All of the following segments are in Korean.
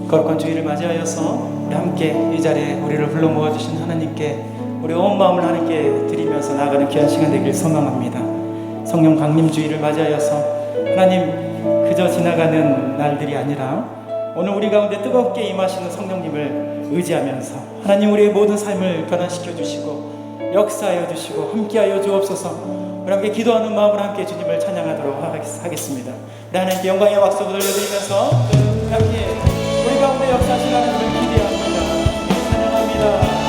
거룩한 주일을 맞이하여서 우리 함께 이 자리에 우리를 불러 모아주신 하나님께 우리 온 마음을 하나님께 드리면서 나아가는 귀한 시간 되길 소망합니다. 성령 강림 주일을 맞이하여서 하나님 그저 지나가는 날들이 아니라 오늘 우리 가운데 뜨겁게 임하시는 성령님을 의지하면서 하나님 우리의 모든 삶을 변화시켜 주시고 역사하여 주시고 함께하여 주옵소서. 우리 함께 기도하는 마음으로 함께 주님을 찬양하도록 하겠습니다. 우리 하나님께 영광의 박수 돌려드리면서 우리 함께 우리 가운데 역사하신 하나님을 기대합니다. 찬양합니다.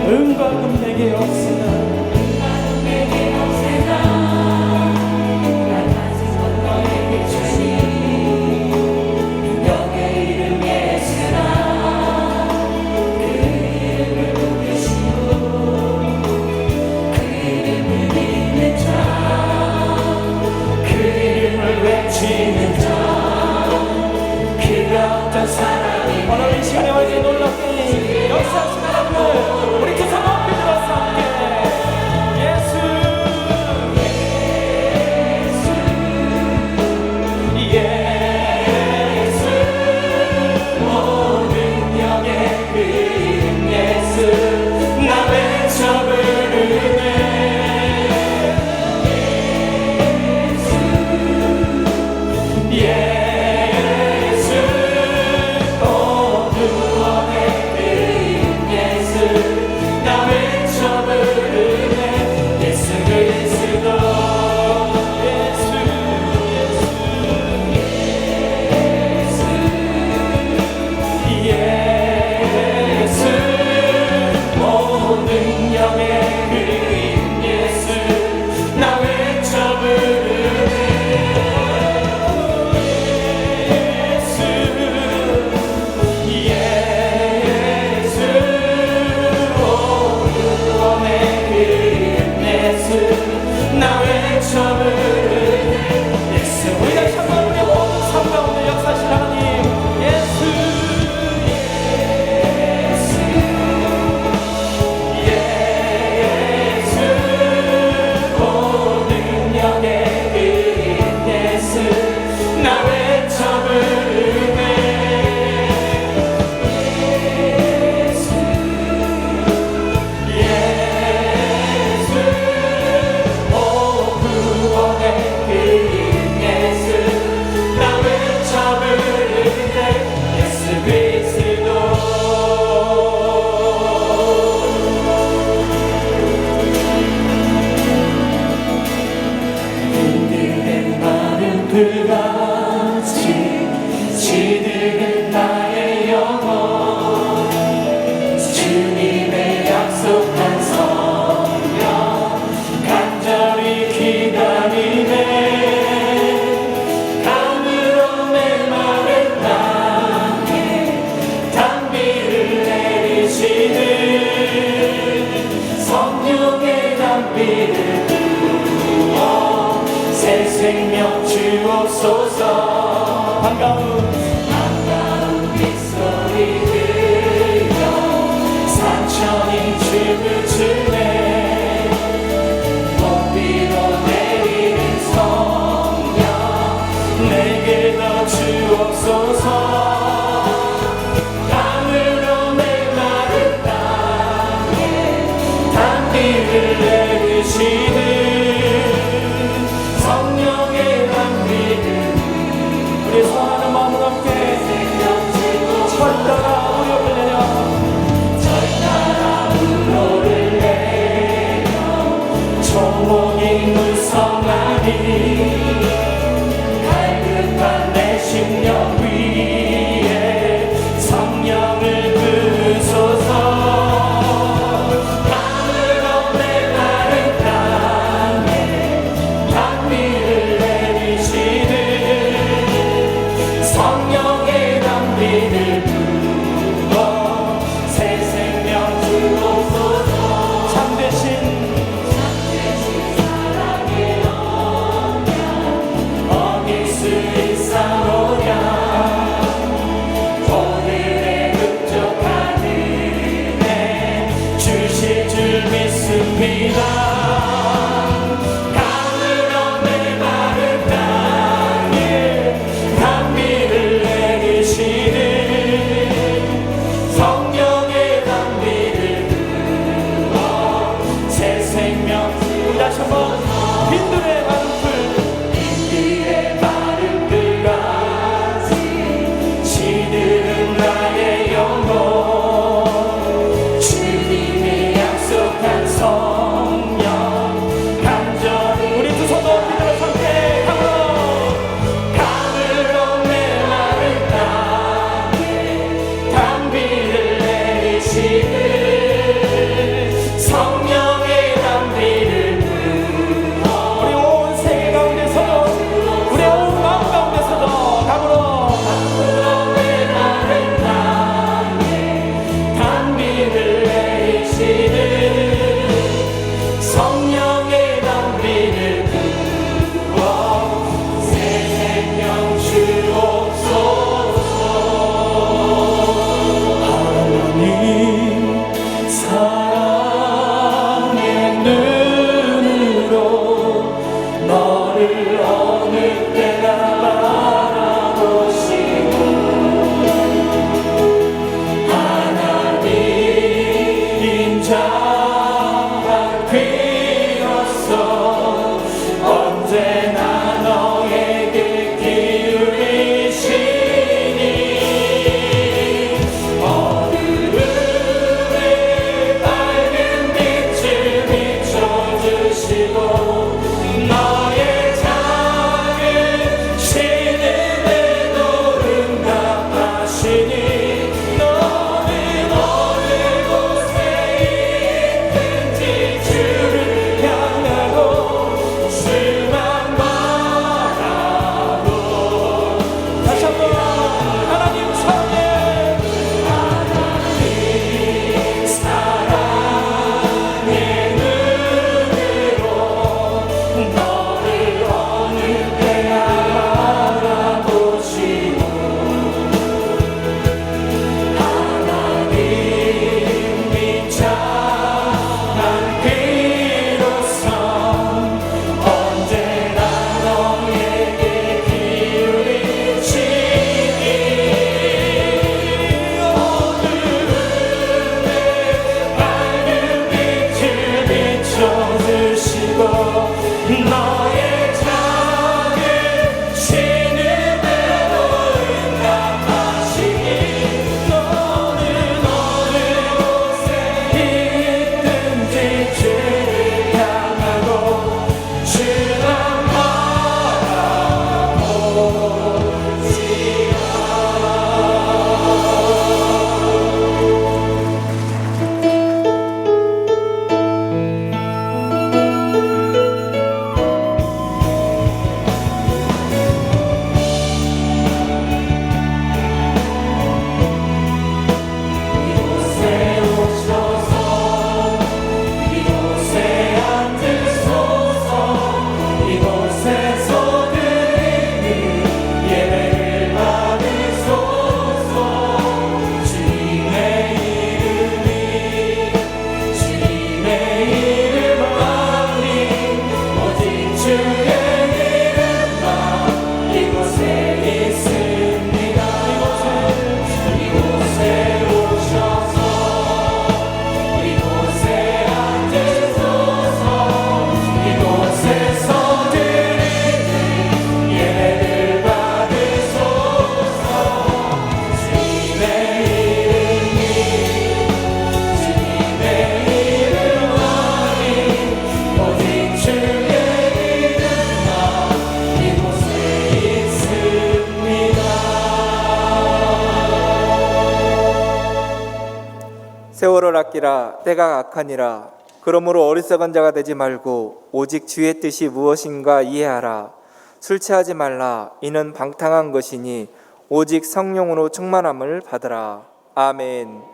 은과 금 내게 없으나 나 가진 것 너에게 주니 능력의 이름 예수라. 그 이름을 부르시고 그 이름을 믿는 자, 그 이름을 외치는 자, 그가 어떤 사람이 오늘 이 시간에 와서 놀랍게 역사하시는 하나님을 우리 두 손 높이 들어서 함께 예수 예수 모든 영의 그 이름 예수 나 외쳐 부르네. 예수 세월을 아끼라 때가 악하니라. 그러므로 어리석은 자가 되지 말고 오직 주의 뜻이 무엇인가 이해하라. 술 취하지 말라. 이는 방탕한 것이니 오직 성령으로 충만함을 받으라. 아멘.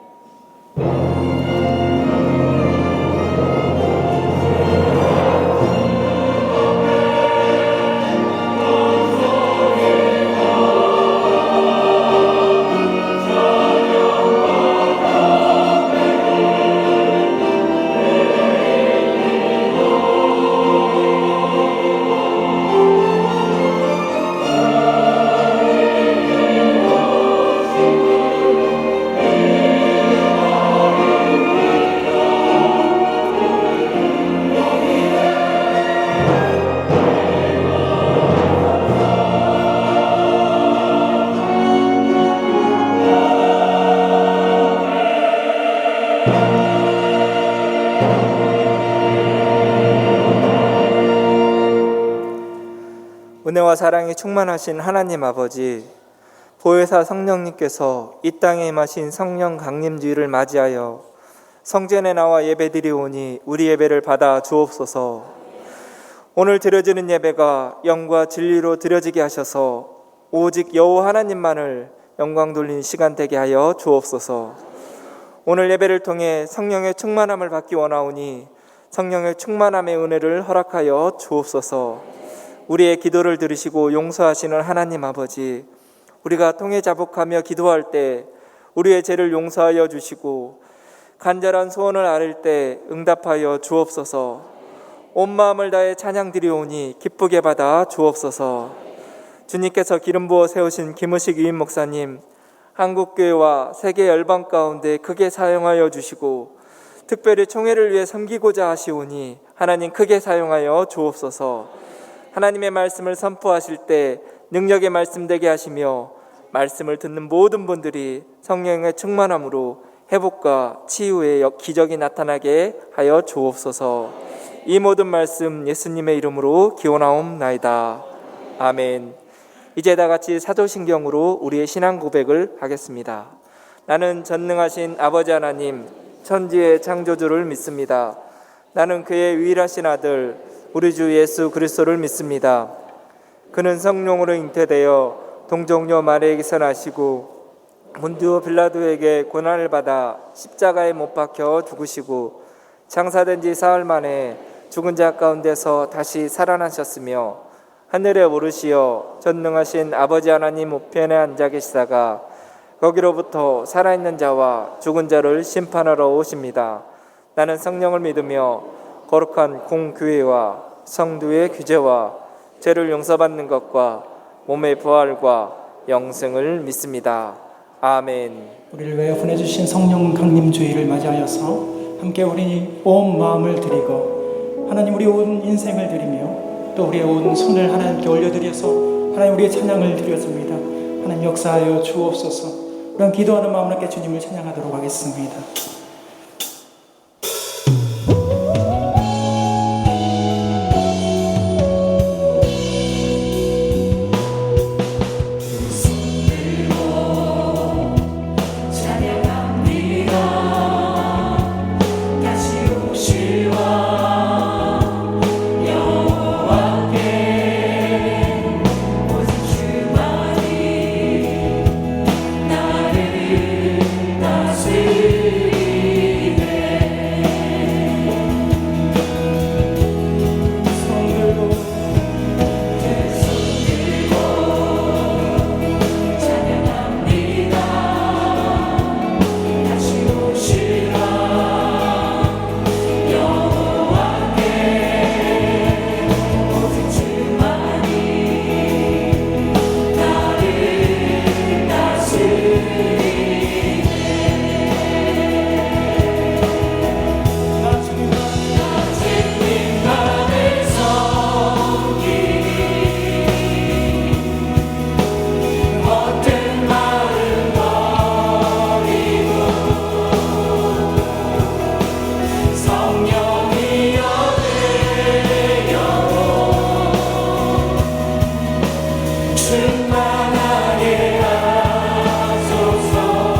은혜와 사랑이 충만하신 하나님 아버지, 보혜사 성령님께서 이 땅에 임하신 성령 강림주의를 맞이하여 성전에 나와 예배드리오니 우리 예배를 받아 주옵소서. 오늘 드려지는 예배가 영과 진리로 드려지게 하셔서 오직 여호와 하나님만을 영광 돌리는 시간 되게 하여 주옵소서. 오늘 예배를 통해 성령의 충만함을 받기 원하오니 성령의 충만함의 은혜를 허락하여 주옵소서. 우리의 기도를 들으시고 용서하시는 하나님 아버지, 우리가 통해 자복하며 기도할 때 우리의 죄를 용서하여 주시고 간절한 소원을 아뢰을 때 응답하여 주옵소서. 온 마음을 다해 찬양 드리오니 기쁘게 받아 주옵소서. 주님께서 기름 부어 세우신 김의식 유임 목사님, 한국교회와 세계 열방 가운데 크게 사용하여 주시고 특별히 총회를 위해 섬기고자 하시오니 하나님 크게 사용하여 주옵소서. 하나님의 말씀을 선포하실 때 능력의 말씀 되게 하시며 말씀을 듣는 모든 분들이 성령의 충만함으로 회복과 치유의 기적이 나타나게 하여 주옵소서. 이 모든 말씀 예수님의 이름으로 기원하옵나이다. 아멘. 이제 다 같이 사도신경으로 우리의 신앙 고백을 하겠습니다. 나는 전능하신 아버지 하나님, 천지의 창조주를 믿습니다. 나는 그의 유일하신 아들 우리 주 예수 그리스도를 믿습니다. 그는 성령으로 잉태되어 동정녀 마리아에게서 나시고 본디오 빌라도에게 고난을 받아 십자가에 못 박혀 죽으시고 장사된 지 사흘 만에 죽은 자 가운데서 다시 살아나셨으며 하늘에 오르시어 전능하신 아버지 하나님 우편에 앉아 계시다가 거기로부터 살아있는 자와 죽은 자를 심판하러 오십니다. 나는 성령을 믿으며 거룩한 공교회와 성도의 규제와 죄를 용서받는 것과 몸의 부활과 영생을 믿습니다. 아멘. 우리를 위하여 보내주신 성령 강림주의를 맞이하여서 함께 우리 온 마음을 드리고 하나님 우리 온 인생을 드리며 또 우리의 온 손을 하나님께 올려드려서 하나님 우리의 찬양을 드렸습니다. 하나님 역사하여 주옵소서. 그런 기도하는 마음으로 함께 주님을 찬양하도록 하겠습니다. 충만하게 하소서.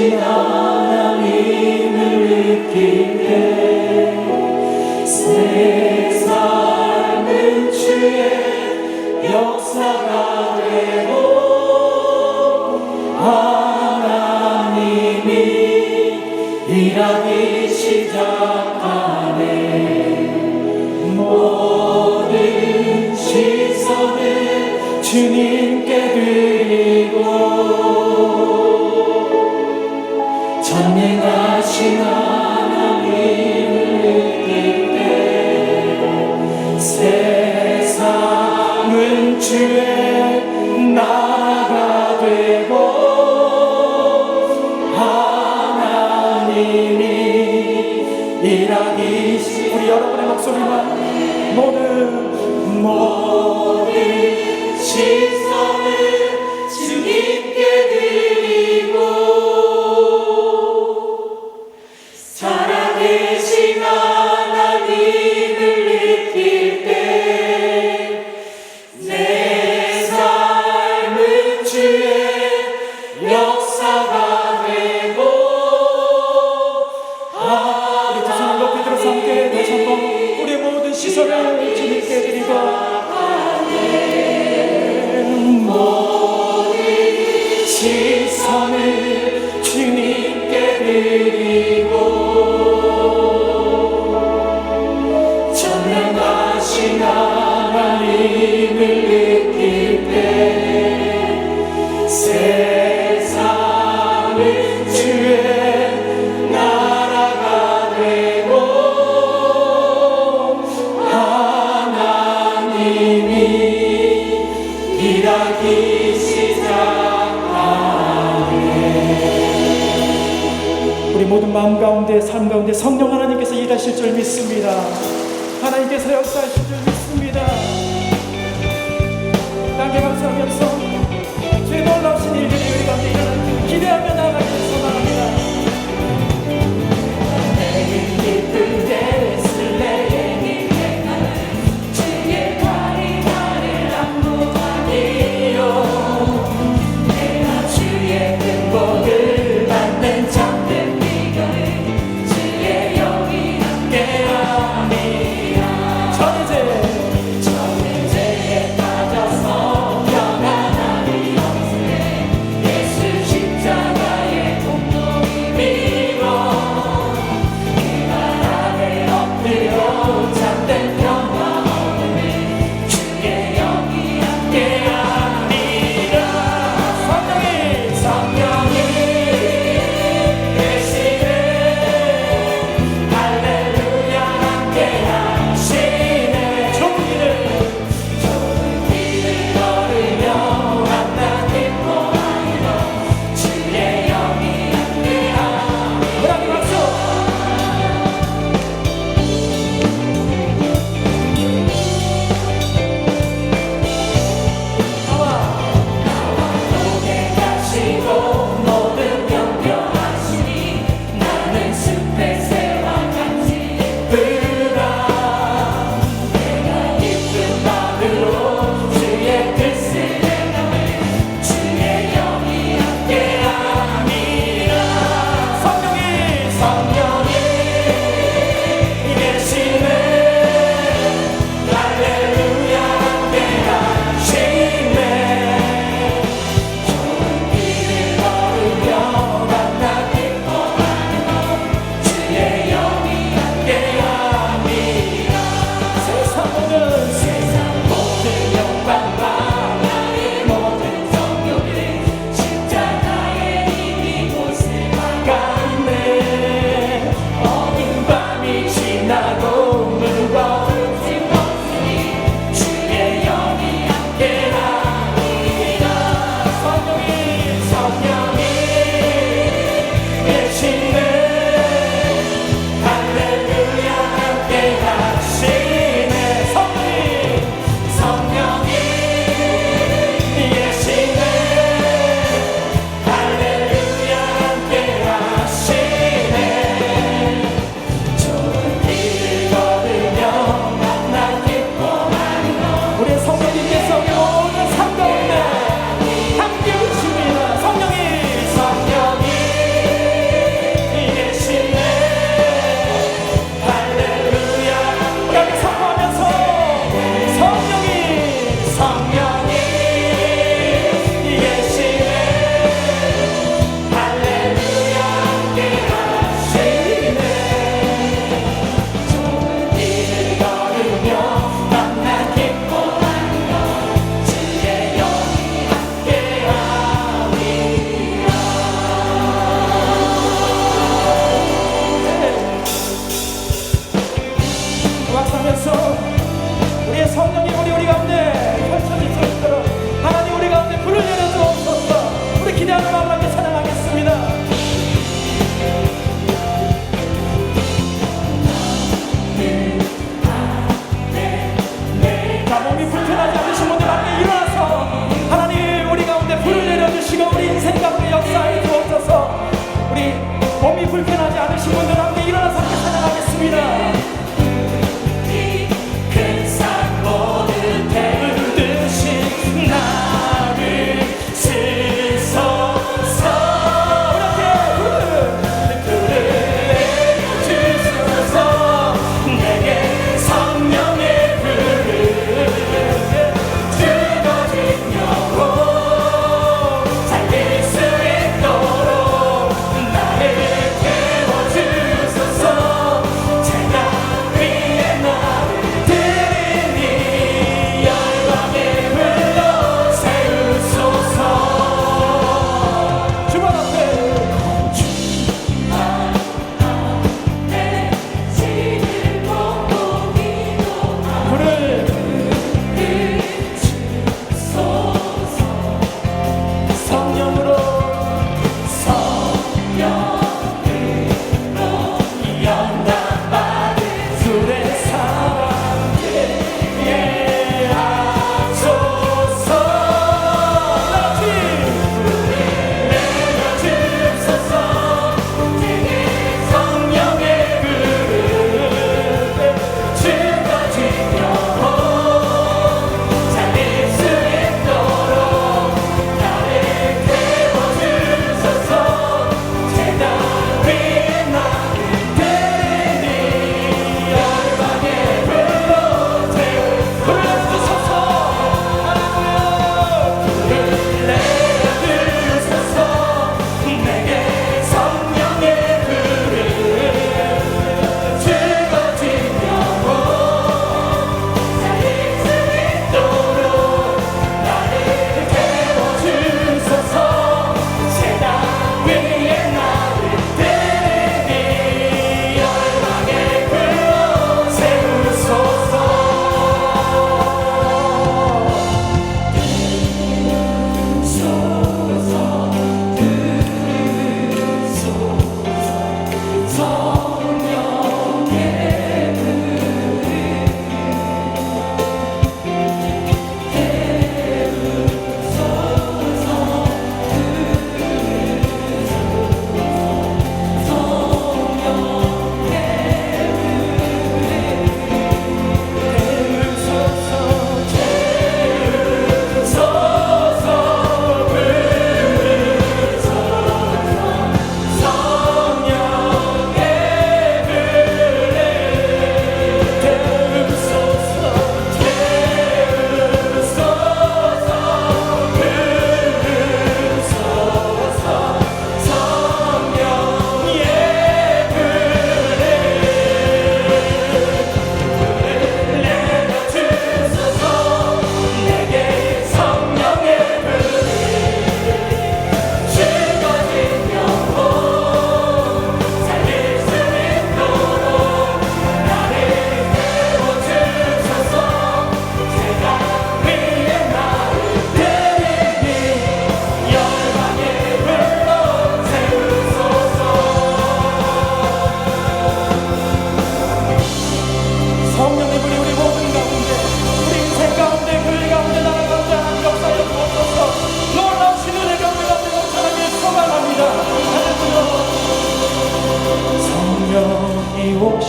전능하신 하나님을 느낄 때 새 삶은 주의 역사가 되고 하나님이 일하기 시작하네. 모든 시선을 주님께 드리고 전능하신 하나님을 느낄 때 세상은 주의 나라가 되고 하나님이 일하기 시 우리 여러분의 목소리만 모든 시선을 주님께 드리고 살아계신 하나님을 느낄 때 내 삶은 주의 역사가 되고 우리 두 손을 높이 들어서 함께 다시 한번 우리 모든 시선을 주님께 드리고 모든 시선을 주님께 드리고 전능하신 하나님을 느낄 때 세상은 주의 나라가 되고 하나님이 일하기 시작하네. 우리 모든 마음 가운데 삶 가운데 성령 하나님께서 일하실 줄 믿습니다. 하나님께서 역사하실 줄 믿습니다. 땅에 감사하면서 주의 놀라우신 일들이 우리 가운데 일어나기를 기대하며 나아가기를 소망합니다. 내게 기쁠 때를 쓸래 주의 발이 나를 안무하니요 내가 주의 흠복을 받는 참된 비결을 주의 영이 함께하니라. 전 이제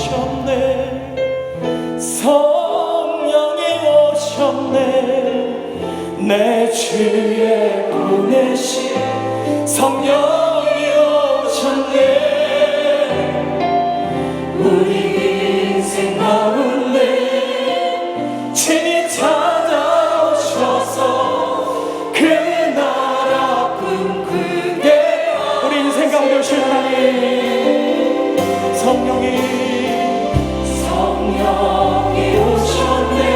오셨네. 성령이 오셨네. 내 주에 보내신 성령이 오셨네. 우리 인생 가운데 친히 찾아오셔서 그 나라 꿈꾸게. 우리 인생 가운데 오신 하나님, 성령이 오셨네.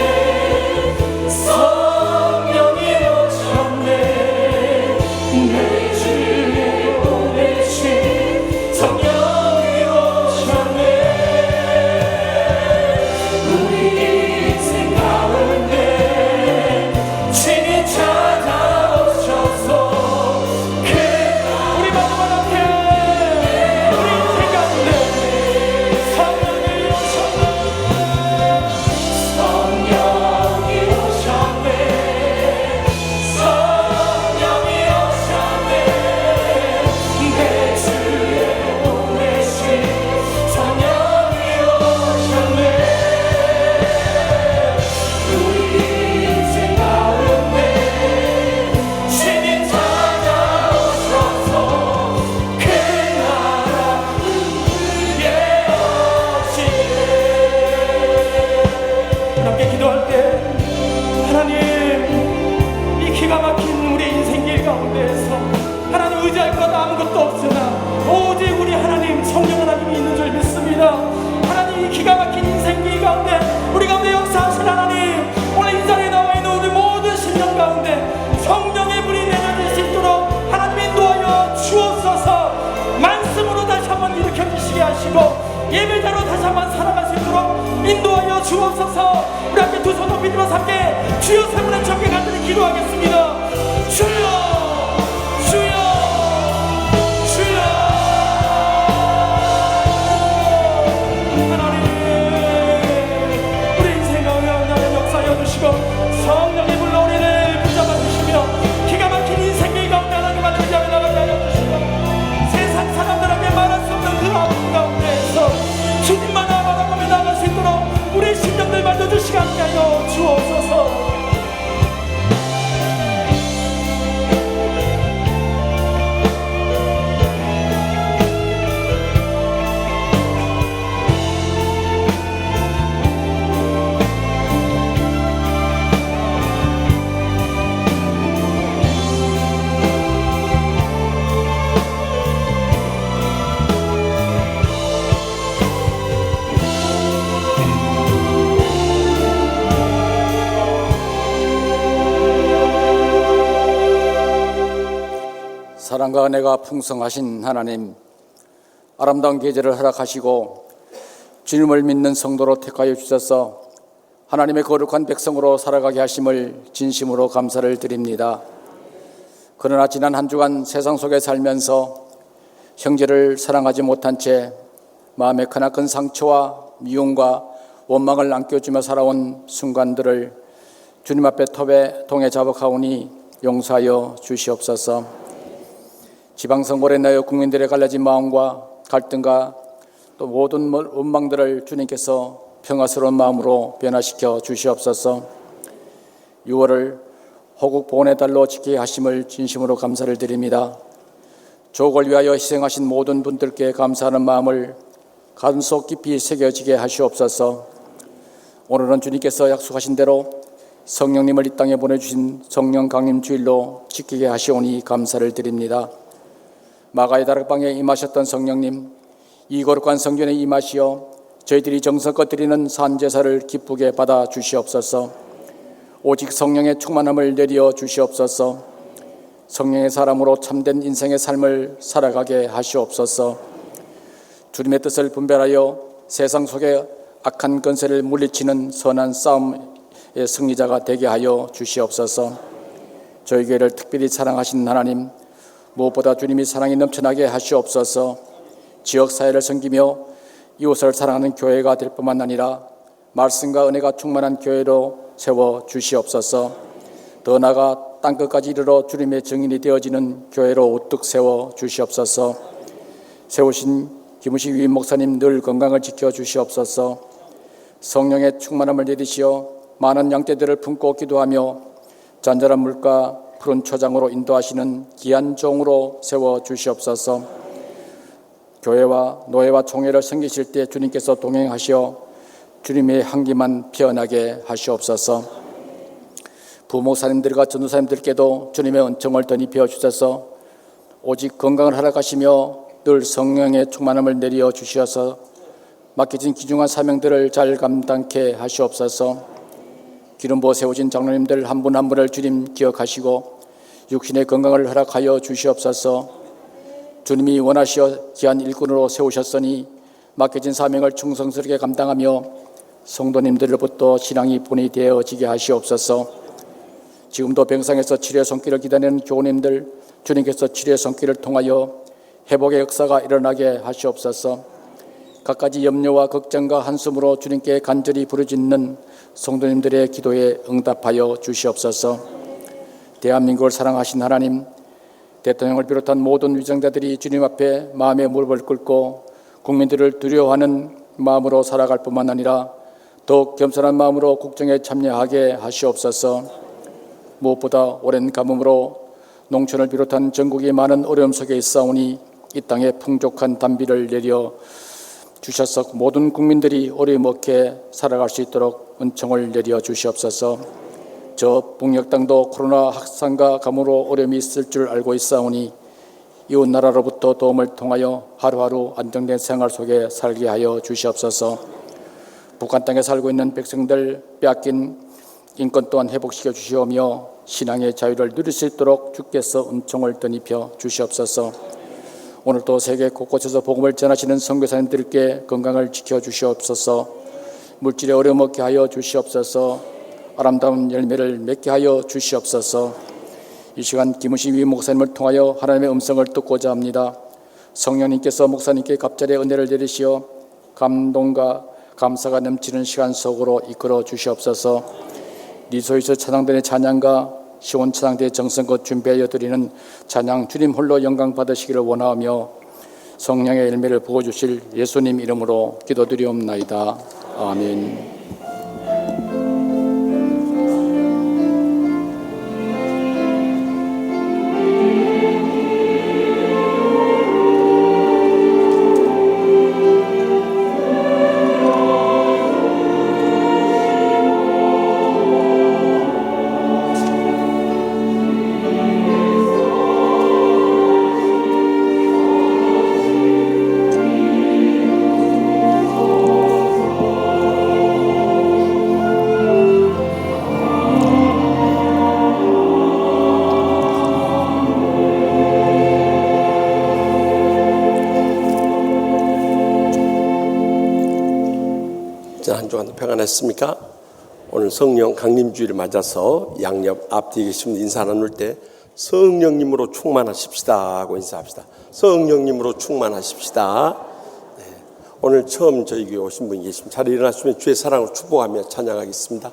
성령이 오셨네. 내 주에 보내신 성령이 오셨네. 우리 인생 가운데 친히 찾아오셔서 그 우리 마지막 앞에 우리 인생 가운데 성령이 오셨네. 성령이 오셨네. 성령이 오셨네. 내 주에 보내신 성령이 오셨네. 우리 인생 가운데 친히 찾아오셔서 그 나라 꿈꾸게 하시네. 함께 기도할 때 하나님, 이 기가 막힌 우리 인생길 가운데에서 하나님 의지할 것 아무것도 없으나 오직 우리 하나님 성령 하나님이 있는 줄 믿습니다. 하나님, 이 기가 막힌 인생길 가운데 우리 가운데 역사하신 하나님, 오늘 이 자리에 나와 있는 우리 모든 심령 가운데 성령의 불이 내려질 수 있도록 하나님 인도하여 주옵소서. 말씀으로 다시 한번 일으켜 주시게 하시고 예배자로 다시 한번 살아갈 수 있도록 인도하여 주옵소서. 우리 함께 두 손 높이 들어서 함께 주여 세 분의 적게 간절히 기도하겠습니다. 주여, 주여, 주여. 하나님, 우리 인생 가운데 하나님 역사하여 주시고 성령의 불로 우리를 붙잡아 주시며 기가 막힌 인생길 가운데 하나님만 의지하며 나가게 하여 주시고 세상 사람들에게 말할 수 없는 그 아픔 가운데에서 주님만 알아가며 나갈 수 있도록 우리 심령들 만져주시게 하여 주옵소서. 사랑과 은혜가 풍성하신 하나님, 아름다운 계절을 허락하시고 주님을 믿는 성도로 택하여 주셔서 하나님의 거룩한 백성으로 살아가게 하심을 진심으로 감사를 드립니다. 그러나 지난 한 주간 세상 속에 살면서 형제를 사랑하지 못한 채 마음에 크나큰 상처와 미움과 원망을 안겨주며 살아온 순간들을 주님 앞에 톱에 동에 자복하오니 용서하여 주시옵소서. 지방선거에 내어 국민들의 갈라진 마음과 갈등과 또 모든 원망들을 주님께서 평화스러운 마음으로 변화시켜 주시옵소서. 6월을 호국 보훈의 달로 지키게 하심을 진심으로 감사를 드립니다. 조국을 위하여 희생하신 모든 분들께 감사하는 마음을 가슴속 깊이 새겨지게 하시옵소서. 오늘은 주님께서 약속하신 대로 성령님을 이 땅에 보내주신 성령 강림 주일로 지키게 하시오니 감사를 드립니다. 마가의 다락방에 임하셨던 성령님, 이 거룩한 성전에 임하시어 저희들이 정성껏 드리는 산제사를 기쁘게 받아 주시옵소서. 오직 성령의 충만함을 내려 주시옵소서. 성령의 사람으로 참된 인생의 삶을 살아가게 하시옵소서. 주님의 뜻을 분별하여 세상 속에 악한 권세를 물리치는 선한 싸움의 승리자가 되게 하여 주시옵소서. 저희 교회를 특별히 사랑하신 하나님, 무엇보다 주님이 사랑이 넘쳐나게 하시옵소서. 지역사회를 섬기며 이웃을 사랑하는 교회가 될 뿐만 아니라 말씀과 은혜가 충만한 교회로 세워 주시옵소서. 더 나아가 땅끝까지 이르러 주님의 증인이 되어지는 교회로 우뚝 세워 주시옵소서. 세우신 김우식 위임 목사님 늘 건강을 지켜 주시옵소서. 성령의 충만함을 내리시어 많은 양떼들을 품고 기도하며 잔잔한 물가 푸른 초장으로 인도하시는 귀한 종으로 세워 주시옵소서. 교회와 노예와 총회를 섬기실 때 주님께서 동행하시어 주님의 향기만 피어나게 하시옵소서. 부목사님들과 전도사님들께도 주님의 은총을 덧입혀 주셔서 오직 건강을 허락하시며 늘 성령의 충만함을 내려 주시어서 맡겨진 귀중한 사명들을 잘 감당케 하시옵소서. 기름 부어 세우신 장로님들 한 분 한 분을 주님 기억하시고 육신의 건강을 허락하여 주시옵소서. 주님이 원하시어 귀한 일꾼으로 세우셨으니 맡겨진 사명을 충성스럽게 감당하며 성도님들로부터 신앙이 본이되어지게 하시옵소서. 지금도 병상에서 치료의 손길을 기다리는 교우님들 주님께서 치료의 손길을 통하여 회복의 역사가 일어나게 하시옵소서. 갖가지 염려와 걱정과 한숨으로 주님께 간절히 부르짖는 성도님들의 기도에 응답하여 주시옵소서. 대한민국을 사랑하신 하나님, 대통령을 비롯한 모든 위정자들이 주님 앞에 마음의 무릎을 꿇고 국민들을 두려워하는 마음으로 살아갈 뿐만 아니라 더욱 겸손한 마음으로 국정에 참여하게 하시옵소서. 무엇보다 오랜 가뭄으로 농촌을 비롯한 전국이 많은 어려움 속에 있사오니 이 땅에 풍족한 단비를 내려 주셔서 모든 국민들이 어려움 없게 살아갈 수 있도록 은총을 내려 주시옵소서. 저 북녘 땅도 코로나 확산과 가뭄으로 어려움이 있을 줄 알고 있사오니 이웃 나라로부터 도움을 통하여 하루하루 안정된 생활 속에 살게 하여 주시옵소서. 북한 땅에 살고 있는 백성들 빼앗긴 인권 또한 회복시켜 주시오며 신앙의 자유를 누릴 수 있도록 주께서 은총을 덧입혀 주시옵소서. 오늘도 세계 곳곳에서 복음을 전하시는 선교사님들께 건강을 지켜 주시옵소서. 물질에 어려움 없게 하여 주시옵소서. 아름다운 열매를 맺게 하여 주시옵소서. 이 시간 김우식 위임 목사님을 통하여 하나님의 음성을 듣고자 합니다. 성령님께서 목사님께 갑절의 은혜를 내리시어 감동과 감사가 넘치는 시간 속으로 이끌어 주시옵소서. 리소에서 찬양단의 찬양과 시온 찬양대의 정성껏 준비하여 드리는 찬양 주님 홀로 영광 받으시기를 원하며 성령의 열매를 부어주실 예수님 이름으로 기도드리옵나이다. 아멘. 한 주간 평안했습니까? 오늘 성령 강림주의를 맞아서 양옆 앞뒤에 계신 인사 나눌 때 성령님으로 충만하십시다 하고 인사합시다. 성령님으로 충만하십시다. 네. 오늘 처음 저희 교회 오신 분이 계시면 자리에 일어나시면 주의 사랑을 축복하며 찬양하겠습니다.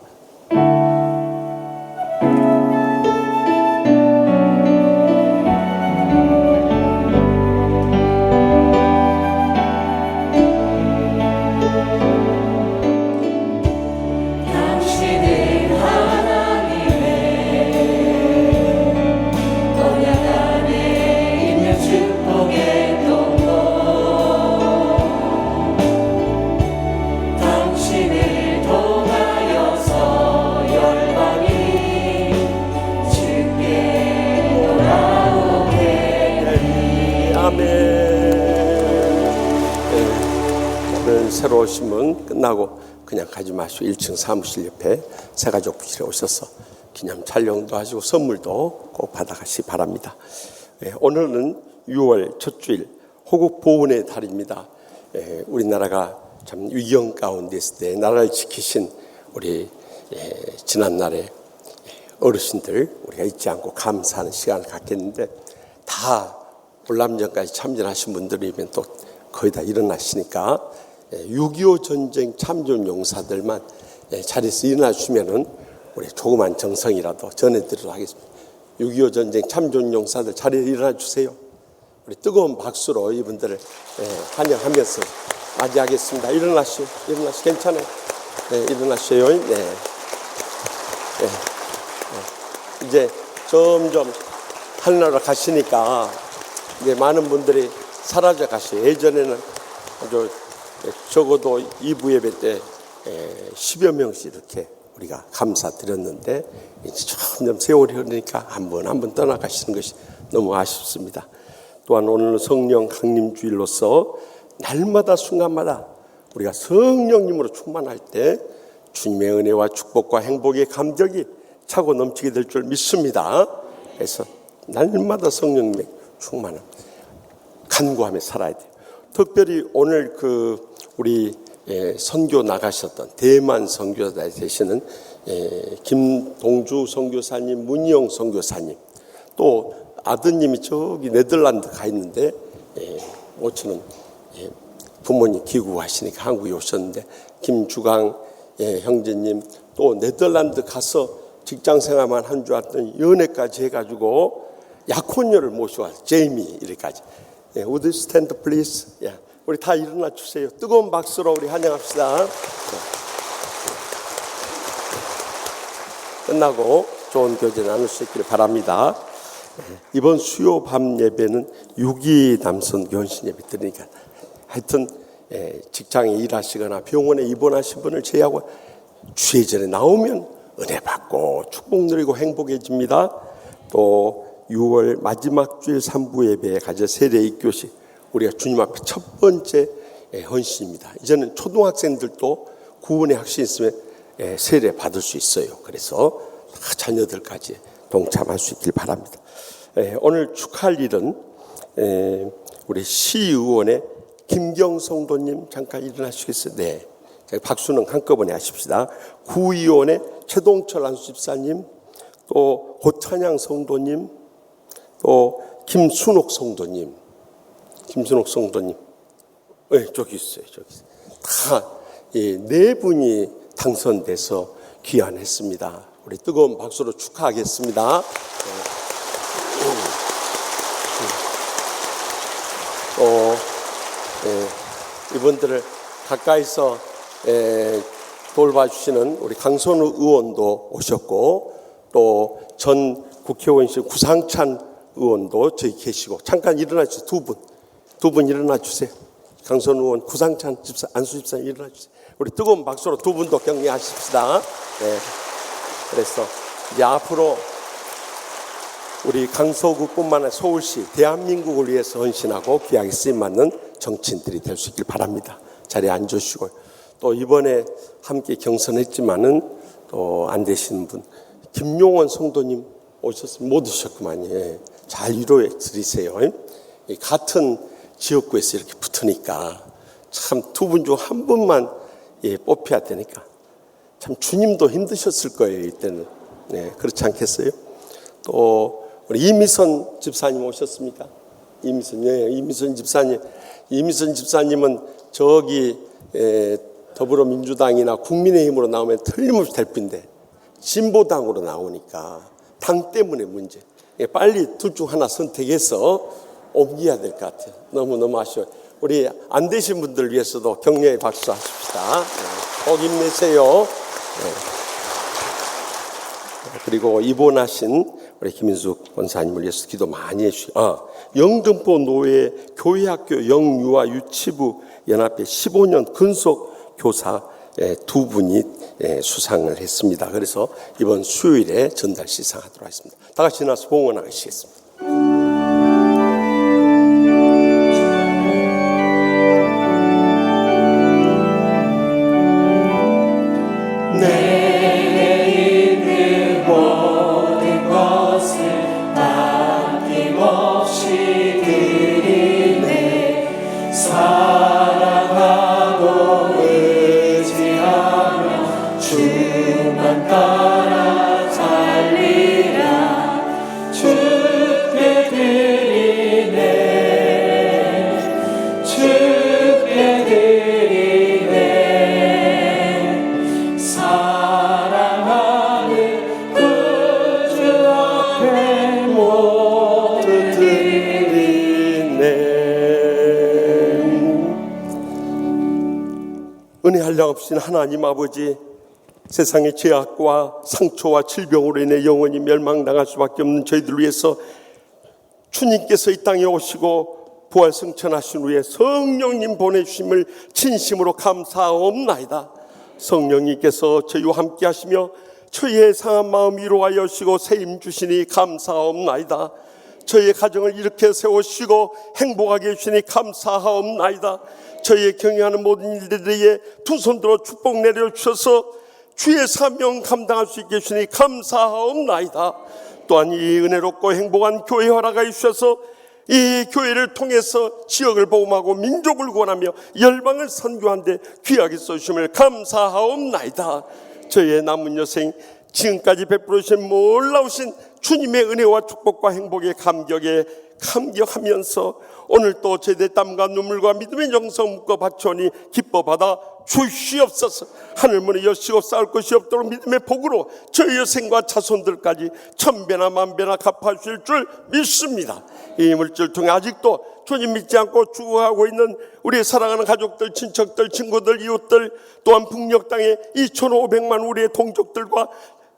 새로 오신 분 끝나고 그냥 가지 마시고 1층 사무실 옆에 새가족부실에 오셔서 기념 촬영도 하시고 선물도 꼭 받아가시기 바랍니다. 오늘은 6월 첫 주일 호국 보훈의 달입니다. 우리나라가 참 위경 가운데 있을 때 나라를 지키신 우리 지난날의 어르신들 우리가 잊지 않고 감사하는 시간을 갖겠는데 다 월남전까지 참전하신 분들이면 또 거의 다 일어나시니까 6.25 전쟁 참전 용사들만 자리에서 일어나 주시면은 우리 조그만 정성이라도 전해드리도록 하겠습니다. 6.25 전쟁 참전 용사들 자리에 일어나 주세요. 우리 뜨거운 박수로 이분들을 환영하면서 맞이하겠습니다. 일어나시오. 괜찮아요. 일어나셔요. 이제 점점 하늘나라 가시니까 이제 많은 분들이 사라져 가시요. 예전에는 아주 적어도 2부 예배 때 10여 명씩 이렇게 우리가 감사드렸는데 이제 점점 세월이 흐르니까 한 번 떠나가시는 것이 너무 아쉽습니다. 또한 오늘 성령 강림주일로서 날마다 순간마다 우리가 성령님으로 충만할 때 주님의 은혜와 축복과 행복의 감격이 차고 넘치게 될 줄 믿습니다. 그래서 날마다 성령님의 충만함 간구하며 살아야 돼요. 특별히 오늘 우리 선교 나가셨던 대만 선교사 되시는 김동주 선교사님, 문희영 선교사님, 또 아드님이 저기 네덜란드 가 있는데 모처는 부모님 귀국하시니까 한국에 오셨는데 김주강 형제님, 또 네덜란드 가서 직장생활만 한 줄 알았더니 연애까지 해가지고 약혼녀를 모셔왔어요. 제이미 이래까지. Would you stand please? 우리 다 일어나 주세요. 뜨거운 박수로 우리 환영합시다. 끝나고 좋은 교제 나눌 수 있기를 바랍니다. 이번 수요 밤 예배는 6.2 남선 견신 예배 드리니까 하여튼 직장에 일하시거나 병원에 입원하신 분을 제외하고 주예전에 나오면 은혜 받고 축복 누리고 행복해집니다. 또 6월 마지막 주일 3부 예배에 가져 세례 입교식, 우리가 주님 앞에 첫 번째 헌신입니다. 이제는 초등학생들도 구원의 확신이 있으면 세례 받을 수 있어요. 그래서 자녀들까지 동참할 수 있길 바랍니다. 오늘 축하할 일은 우리 시의원의 김경성도님 잠깐 일어나시겠어요? 네, 박수는 한꺼번에 하십시다. 구의원의 최동철 안수집사님, 또 고찬양 성도님, 또 김순옥 성도님, 저기 있어요. 다 네 분이 당선돼서 귀환했습니다. 우리 뜨거운 박수로 축하하겠습니다. 이분들을 가까이서 돌봐주시는 우리 강선우 의원도 오셨고, 또 전 국회의원이신 구상찬 의원도 저기 계시고, 잠깐 일어나 주세요. 두 분 일어나 주세요. 강선우 의원, 구상찬 집사, 안수 집사 일어나 주세요. 우리 뜨거운 박수로 두 분도 격려하십시다. 그래서 이제 앞으로 우리 강서구뿐만 아니라 서울시, 대한민국을 위해서 헌신하고 귀하게 쓰임받는 정치인들이 될 수 있길 바랍니다. 자리에 앉으시고, 또 이번에 함께 경선했지만은 또 안 되시는 분, 김용원 성도님 오셨으면 못 오셨구만요. 잘 위로해 드리세요. 같은 지역구에서 이렇게 붙으니까 참 두 분 중 한 분만 뽑혀야 되니까 참 주님도 힘드셨을 거예요, 이때는. 그렇지 않겠어요? 또 우리 이미선 집사님 오셨습니까? 이미선 집사님. 이미선 집사님은 저기 더불어민주당이나 국민의힘으로 나오면 틀림없이 될 뿐인데 진보당으로 나오니까 당 때문에 문제. 빨리 둘 중 하나 선택해서 옮겨야 될 것 같아요. 너무너무 아쉬워요. 우리 안 되신 분들 위해서도 격려의 박수 하십시다. 꼭 힘내세요. 그리고 입원하신 우리 김인숙 권사님을 위해서 기도 많이 해주시고, 영등포 노회 교회학교 영유아 유치부 연합회 15년 근속 교사 두 분이 수상을 했습니다. 그래서 이번 수요일에 전달 시상하도록 하겠습니다. 다 같이 나와서 봉헌하시겠습니다. 내게 있는 모든 것을 아낌없이 드리네. 사랑하고 의지하며 주만 따라 살리라. 주 없으신 하나님 아버지, 세상의 죄악과 상처와 질병으로 인해 영원히 멸망당할 수밖에 없는 저희들을 위해서 주님께서 이 땅에 오시고 부활 승천하신 후에 성령님 보내주심을 진심으로 감사하옵나이다. 성령님께서 저희와 함께 하시며 저희의 상한 마음 위로하여 주시고 세임 주시니 감사하옵나이다. 저희의 가정을 이렇게 세우시고 행복하게 해주시니 감사하옵나이다. 저희의 경영하는 모든 일들에 두 손 들어 축복 내려주셔서 주의 사명 감당할 수 있게 해주시니 감사하옵나이다. 또한 이 은혜롭고 행복한 교회 허락하여 주셔서 이 교회를 통해서 지역을 복음하고 민족을 구원하며 열방을 선교하는데 귀하게 써주심을 감사하옵나이다. 저희의 남은 여생 지금까지 베풀어 주신 놀라우신 주님의 은혜와 축복과 행복에 감격하면서 오늘 또 제대 땀과 눈물과 믿음의 정성 묶어 바쳐니 기뻐 받아 주시옵소서. 하늘문에 여시고 쌓을 것이 없도록 믿음의 복으로 저희 여생과 자손들까지 천배나 만배나 갚아주실 줄 믿습니다. 이 물질 통해 아직도 주님 믿지 않고 죽어가고 있는 우리 사랑하는 가족들, 친척들, 친구들, 이웃들, 또한 북녘 땅에 2,500만 우리의 동족들과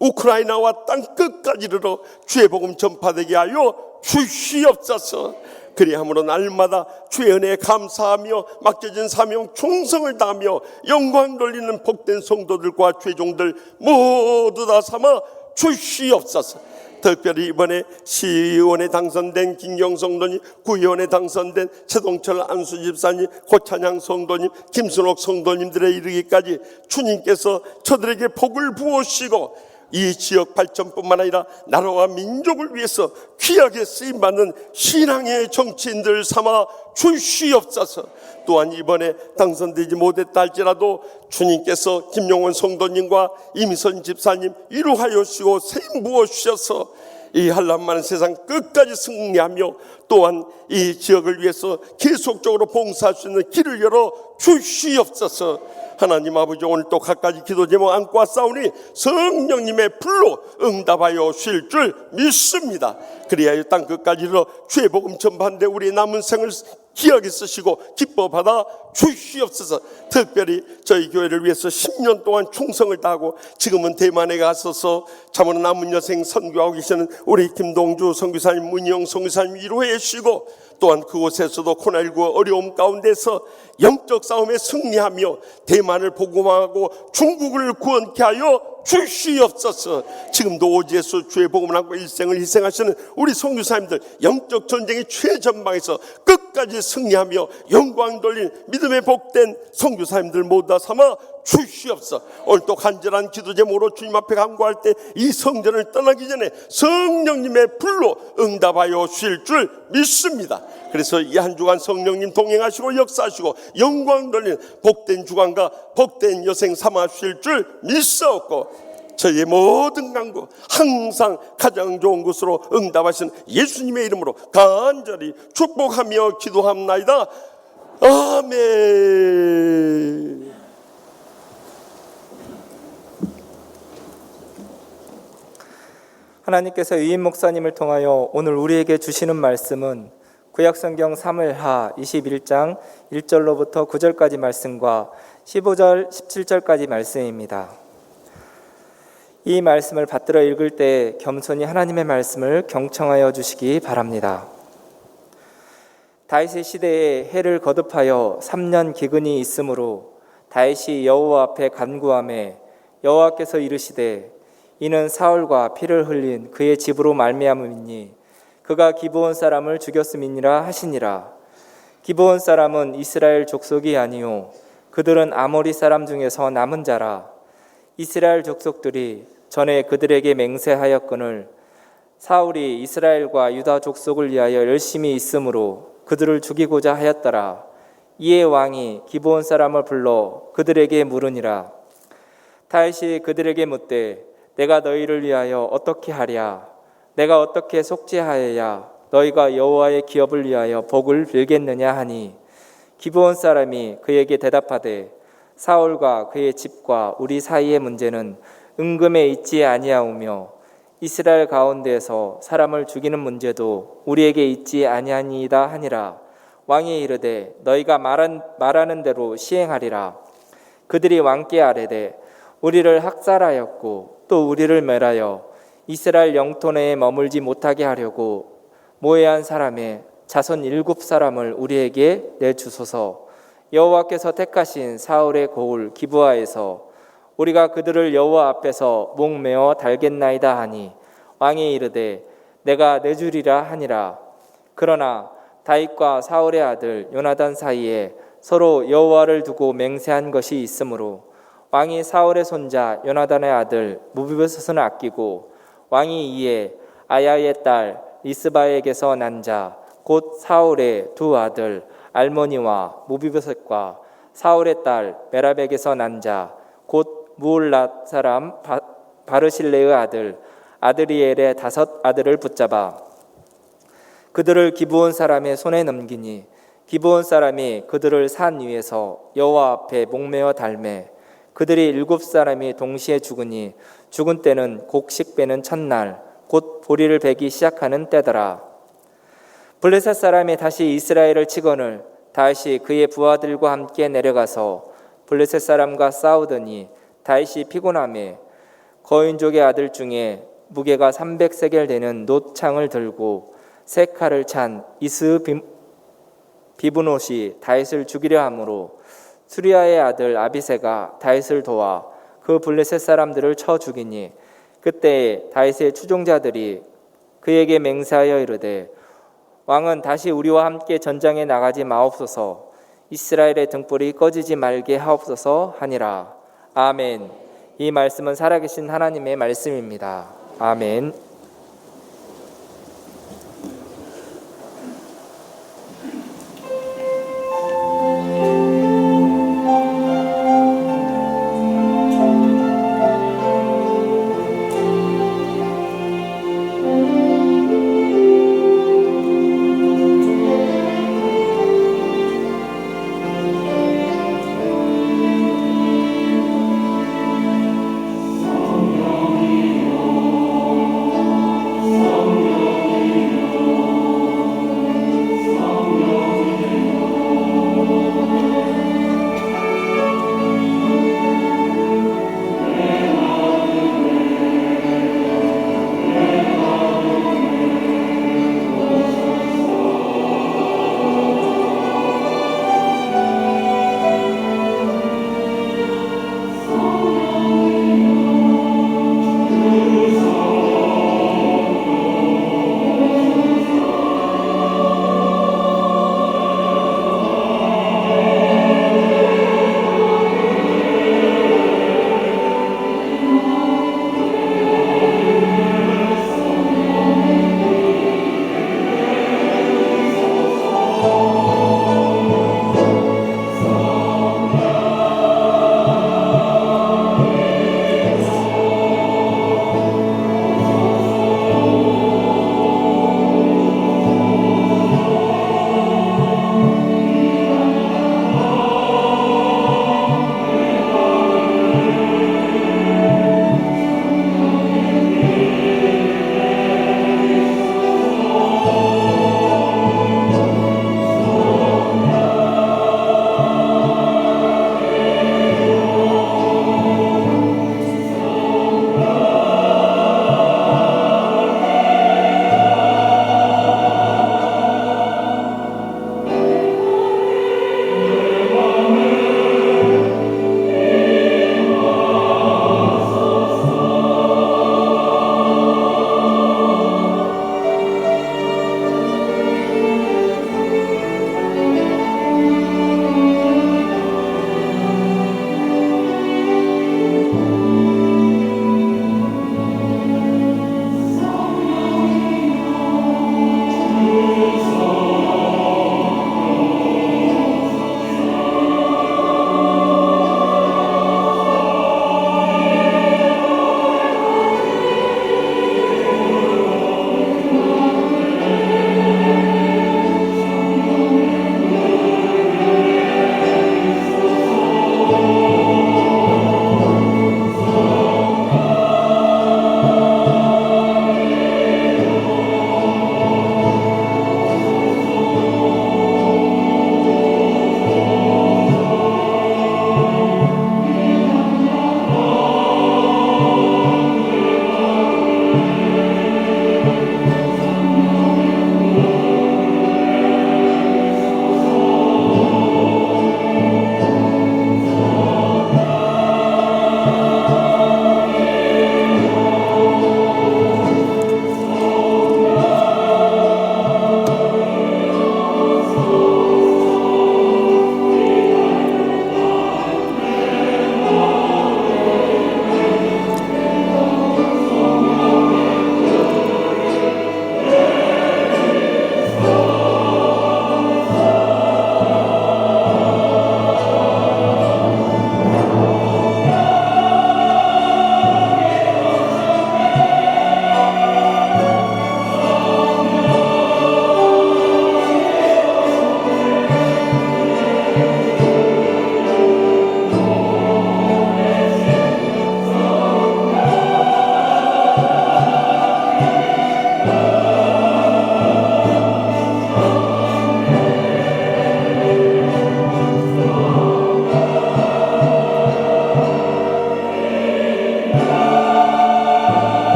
우크라이나와 땅 끝까지 이르러 주의 복음 전파되게 하여 주시옵소서. 그리함으로 날마다 주의 은혜에 감사하며 맡겨진 사명 충성을 다하며 영광 돌리는 복된 성도들과 죄종들 모두 다 삼아 주시옵소서. 특별히 이번에 시의원에 당선된 김경 성도님, 구의원에 당선된 최동철 안수 집사님, 고찬양 성도님, 김순옥 성도님들에 이르기까지 주님께서 저들에게 복을 부으시고 이 지역 발전뿐만 아니라 나라와 민족을 위해서 귀하게 쓰임받는 신앙의 정치인들 삼아 주시옵소서. 또한 이번에 당선되지 못했다 할지라도 주님께서 김용원 성도님과 이미선 집사님 위로하여 주시고 세임 부어 주셔서 이 한란 많은 세상 끝까지 승리하며 또한 이 지역을 위해서 계속적으로 봉사할 수 있는 길을 열어 주시옵소서. 하나님 아버지, 오늘 또 갖가지 기도 제목 안고 싸우니 성령님의 불로 응답하여 주실 줄 믿습니다. 그리하여 땅 끝까지 이르러 주의 복음 전파하는데 우리의 남은 생을 귀하게 쓰시고 기뻐 받아 주시옵소서. 특별히 저희 교회를 위해서 10년 동안 충성을 다하고 지금은 대만에 가서서 참으로 남은 여생 선교하고 계시는 우리 김동주 선교사님, 문희영 선교사님 위로해 주시고 또한 그곳에서도 코로나19 어려움 가운데서 영적 싸움에 승리하며 대만을 복음하고 중국을 구원케 하여 주시옵소서. 지금도 오지에서 주의 복음을 안고 일생을 희생하시는 우리 선교사님들 영적 전쟁의 최전방에서 끝까지 승리하며 영광 돌린 믿음의 복된 선교사님들 모두 다 삼아 주시옵소서. 오늘 또 간절한 기도 제목으로 주님 앞에 간구할 때 이 성전을 떠나기 전에 성령님의 불로 응답하여 주실 줄 믿습니다. 그래서 이 한 주간 성령님 동행하시고 역사하시고 영광 돌린 복된 주간과 복된 여생 삼아 주실 줄 믿사옵고 저희의 모든 간구 항상 가장 좋은 곳으로 응답하신 예수님의 이름으로 간절히 축복하며 기도합나이다. 아멘. 하나님께서 유인 목사님을 통하여 오늘 우리에게 주시는 말씀은 구약성경 사무엘하 21장 1절로부터 9절까지 말씀과 15절 17절까지 말씀입니다. 이 말씀을 받들어 읽을 때 겸손히 하나님의 말씀을 경청하여 주시기 바랍니다. 다윗의 시대에 해를 거듭하여 3년 기근이 있으므로 다윗이 여호와 앞에 간구하매 여호와께서 이르시되 이는 사울과 피를 흘린 그의 집으로 말미암음이니 그가 기브온 사람을 죽였음이니라 하시니라. 기브온 사람은 이스라엘 족속이 아니요 그들은 아모리 사람 중에서 남은 자라. 이스라엘 족속들이 전에 그들에게 맹세하였거늘 사울이 이스라엘과 유다 족속을 위하여 열심히 있으므로 그들을 죽이고자 하였더라. 이에 왕이 기브온 사람을 불러 그들에게 물으니라. 다윗이 그들에게 묻되 내가 너희를 위하여 어떻게 하랴? 내가 어떻게 속죄하여야 너희가 여호와의 기업을 위하여 복을 빌겠느냐 하니 기브온 사람이 그에게 대답하되 사울과 그의 집과 우리 사이의 문제는 은금에 있지 아니하오며 이스라엘 가운데에서 사람을 죽이는 문제도 우리에게 있지 아니하니이다 하니라. 왕이 이르되 너희가 말하는 대로 시행하리라. 그들이 왕께 아뢰되 우리를 학살하였고 또 우리를 멸하여 이스라엘 영토 내에 머물지 못하게 하려고 모해한 사람의 자손 7사람을 우리에게 내주소서. 여호와께서 택하신 사울의 고을 기브아에서 우리가 그들을 여호와 앞에서 목매어 달겠나이다 하니 왕이 이르되 내가 내주리라 하니라. 그러나 다윗과 사울의 아들 요나단 사이에 서로 여호와를 두고 맹세한 것이 있으므로 왕이 사울의 손자 요나단의 아들 무비보셋은 아끼고 왕이 이에 아야의 딸 리스바에게서 난 자 곧 사울의 두 아들 알모니와 무비보셋과 사울의 딸 메랍에게서 난 자 곧 무올랏 사람 바르실레의 아들 아드리엘의 5 아들을 붙잡아 그들을 기브온 사람의 손에 넘기니 기브온 사람이 그들을 산 위에서 여호와 앞에 목매어 달매 그들이 7사람이 동시에 죽으니 죽은 때는 곡식 베는 첫날 곧 보리를 베기 시작하는 때더라. 블레셋 사람이 다시 이스라엘을 치거늘 다윗이 그의 부하들과 함께 내려가서 블레셋 사람과 싸우더니 다윗이 피곤함에 거인족의 아들 중에 무게가 300세겔 되는 놋창을 들고 3칼을 찬 이스 비브노시 다윗을 죽이려 하므로 수리아의 아들 아비새가 다윗을 도와 그 블레셋 사람들을 쳐 죽이니 그때 다윗의 추종자들이 그에게 맹세하여 이르되 왕은 다시 우리와 함께 전장에 나가지 마옵소서. 이스라엘의 등불이 꺼지지 말게 하옵소서 하니라. 아멘. 이 말씀은 살아계신 하나님의 말씀입니다. 아멘.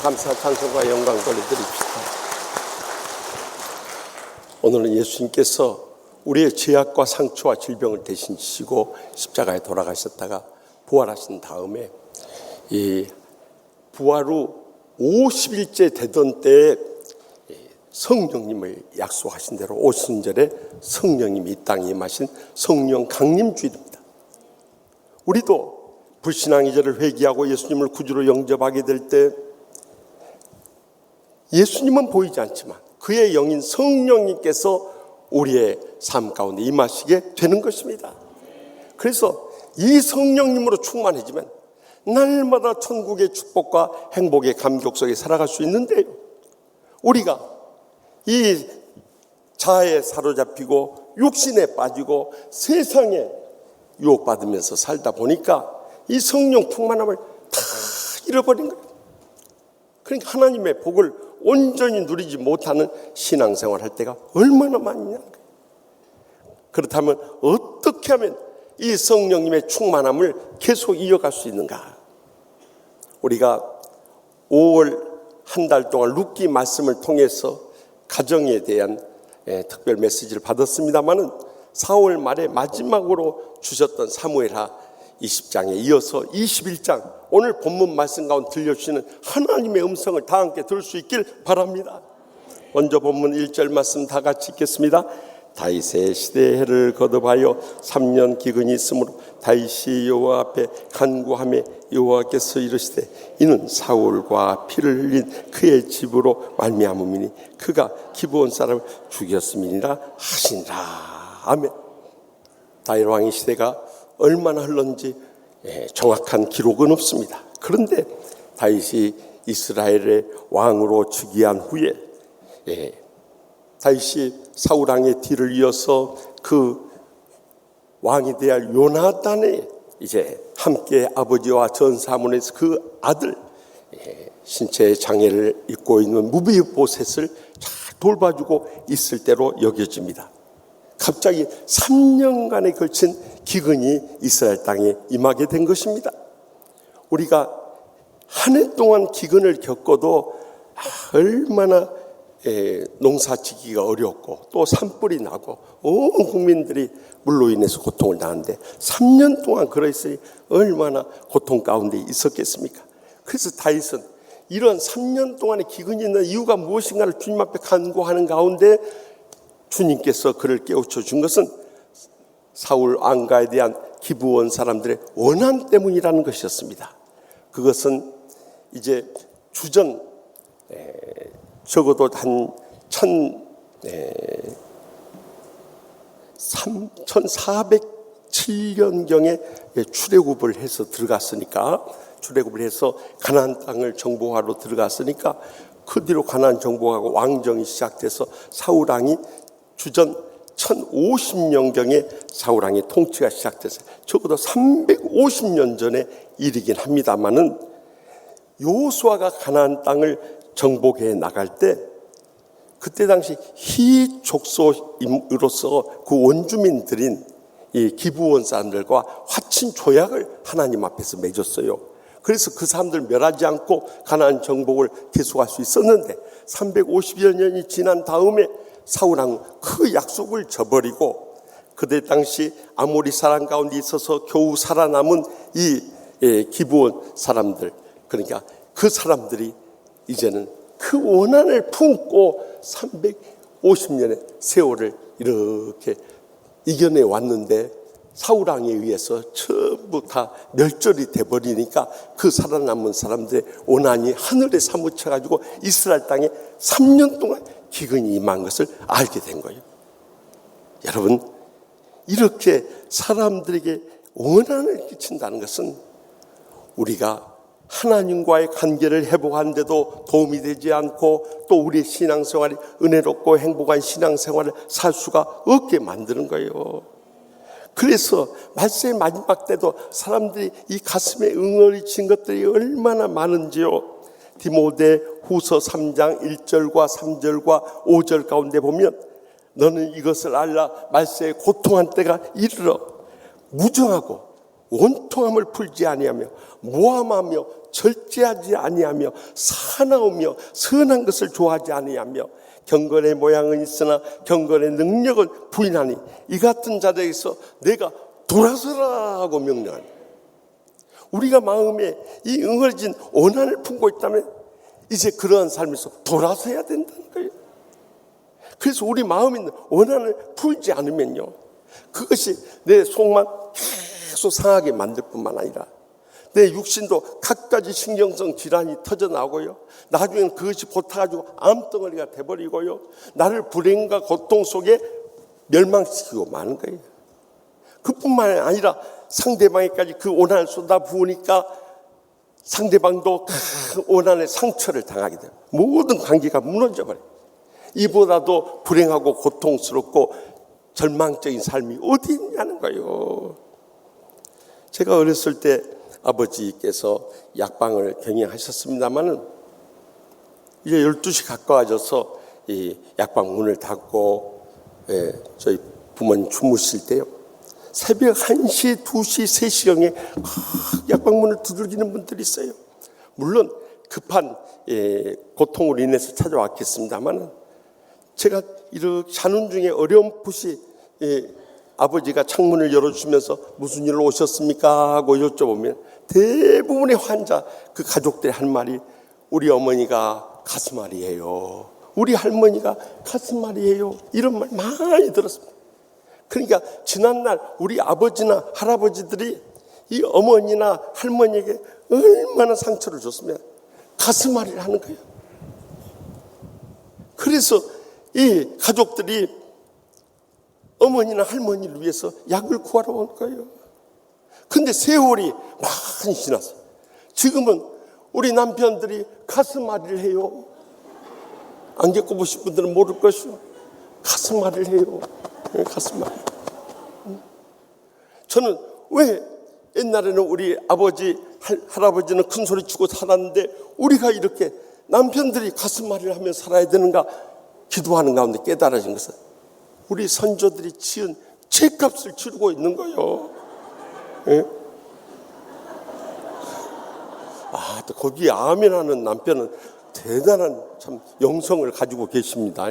감사 찬송과 영광 돌려드립시다. 오늘은 예수님께서 우리의 죄악과 상처와 질병을 대신 지시고 십자가에 돌아가셨다가 부활하신 다음에 이 부활 후 50일째 되던 때에 성령님을 약속하신 대로 오순절에 성령님이 이 땅에 임하신 성령 강림주일입니다. 우리도 불신앙의 죄를 회개하고 예수님을 구주로 영접하게 될 때 예수님은 보이지 않지만 그의 영인 성령님께서 우리의 삶 가운데 임하시게 되는 것입니다. 그래서 이 성령님으로 충만해지면 날마다 천국의 축복과 행복의 감격 속에 살아갈 수 있는데요, 우리가 이 자아에 사로잡히고 육신에 빠지고 세상에 유혹받으면서 살다 보니까 이 성령 충만함을 다 잃어버린 거예요. 그러니까 하나님의 복을 온전히 누리지 못하는 신앙생활 할 때가 얼마나 많냐는 거예요. 그렇다면 어떻게 하면 이 성령님의 충만함을 계속 이어갈 수 있는가? 우리가 5월 한 달 동안 룻기 말씀을 통해서 가정에 대한 특별 메시지를 받았습니다마는 4월 말에 마지막으로 주셨던 사무엘하 20장에 이어서 21장 오늘 본문 말씀 가운데 들려주시는 하나님의 음성을 다 함께 들을 수 있길 바랍니다. 먼저 본문 1절 말씀 다 같이 읽겠습니다. 다윗의 시대의 해를 거듭하여 3년 기근이 있으므로 다윗이 여호와 앞에 간구하며 여호와께서 이르시되 이는 사울과 피를 흘린 그의 집으로 말미암음이니 그가 기브온 사람을 죽였음이니라 하시니라. 아멘. 다윗 왕의 시대가 얼마나 흘렀는지 정확한 기록은 없습니다. 그런데 다윗이 이스라엘의 왕으로 즉위한 후에 다윗이 사울 왕의 뒤를 이어서 그 왕이 되할 요나단의 이제 함께 아버지와 전사문에서 그 아들 신체 장애를 입고 있는 무비보셋을 잘 돌봐주고 있을 때로 여겨집니다. 갑자기 3년간에 걸친 기근이 이스라엘 땅에 임하게 된 것입니다. 우리가 한 해 동안 기근을 겪어도 얼마나 농사 지기가 어렵고 또 산불이 나고 온 국민들이 물로 인해서 고통을 당하는데 3년 동안 그랬으니 얼마나 고통 가운데 있었겠습니까? 그래서 다윗은 이런 3년 동안의 기근이 있는 이유가 무엇인가를 주님 앞에 간구하는 가운데 주님께서 그를 깨우쳐 준 것은 사울 왕가에 대한 기브온 사람들의 원한 때문이라는 것이었습니다. 그것은 이제 주전 적어도 한 1407년경에 출애굽을 해서 들어갔으니까 출애굽을 해서 가나안 땅을 정복하러 들어갔으니까 그 뒤로 가나안 정복하고 왕정이 시작돼서 사울 왕이 주전 1050년경에 사울 왕의 통치가 시작돼서 적어도 350년 전의 일이긴 합니다만은 여호수아가 가나안 땅을 정복해 나갈 때 그때 당시 히 족속으로서 그 원주민들인 이 기브온 사람들과 화친 조약을 하나님 앞에서 맺었어요. 그래서 그 사람들 멸하지 않고 가나안 정복을 계속할 수 있었는데 350여 년이 지난 다음에 사울 왕은 그 약속을 저버리고 그때 당시 아모리 사람 가운데 있어서 겨우 살아남은 이 기브온 사람들, 그러니까 그 사람들이 이제는 그 원한을 품고 350년의 세월을 이렇게 이겨내 왔는데 사울 왕에 의해서 전부 다 멸절이 돼버리니까 그 살아남은 사람들의 원한이 하늘에 사무쳐가지고 이스라엘 땅에 3년 동안 기근이 임한 것을 알게 된 거예요. 여러분, 이렇게 사람들에게 원한을 끼친다는 것은 우리가 하나님과의 관계를 회복하는데도 도움이 되지 않고 또 우리의 신앙생활이 은혜롭고 행복한 신앙생활을 살 수가 없게 만드는 거예요. 그래서 말세의 마지막 때도 사람들이 이 가슴에 응어리친 것들이 얼마나 많은지요. 디모데 후서 3장 1절과 3절과 5절 가운데 보면 너는 이것을 알라 말세의 고통한 때가 이르러 무정하고 원통함을 풀지 아니하며 모함하며 절제하지 아니하며 사나우며 선한 것을 좋아하지 아니하며 경건의 모양은 있으나 경건의 능력은 부인하니 이 같은 자들에게서 내가 돌아서라 하고 명령하니, 우리가 마음에 이 응어진 원한을 품고 있다면 이제 그러한 삶에서 돌아서야 된다는 거예요. 그래서 우리 마음에 있는 원한을 풀지 않으면요, 그것이 내 속만 계속 상하게 만들 뿐만 아니라 내 육신도 갖가지 신경성 질환이 터져나오고요, 나중에는 그것이 보타가지고 암덩어리가 돼버리고요, 나를 불행과 고통 속에 멸망시키고 마는 거예요. 그뿐만 아니라 상대방에까지 그 원한을 쏟아부으니까 상대방도 그 원한의 상처를 당하게 돼요. 모든 관계가 무너져버려요. 이보다도 불행하고 고통스럽고 절망적인 삶이 어디 있냐는 거예요. 제가 어렸을 때 아버지께서 약방을 경영하셨습니다마는 이제 12시 가까워져서 이 약방 문을 닫고 저희 부모님 주무실 때요, 새벽 1시, 2시, 3시경에 약방 문을 두들기는 분들이 있어요. 물론 급한 고통으로 인해서 찾아왔겠습니다만, 제가 이렇게 자는 중에 어렴풋이 아버지가 창문을 열어주시면서 무슨 일로 오셨습니까 하고 여쭤보면 대부분의 환자 그 가족들의 한 말이 우리 어머니가 가슴앓이에요, 우리 할머니가 가슴앓이에요, 이런 말 많이 들었습니다. 그러니까 지난날 우리 아버지나 할아버지들이 이 어머니나 할머니에게 얼마나 상처를 줬으면 가슴앓이를 하는 거예요. 그래서 이 가족들이 어머니나 할머니를 위해서 약을 구하러 온 거예요. 근데 세월이 많이 지났어요. 지금은 우리 남편들이 가슴앓이를 해요. 안 겪어보신 분들은 모를 것이요, 가슴앓이를 해요. 가슴앓이. 저는 왜 옛날에는 우리 아버지, 할아버지는 큰 소리 치고 살았는데 우리가 이렇게 남편들이 가슴앓이를 하며 살아야 되는가 기도하는 가운데 깨달아진 것은 우리 선조들이 지은 죄값을 치르고 있는 거예요. 예? 또 거기에 아멘하는 남편은 대단한 참 영성을 가지고 계십니다.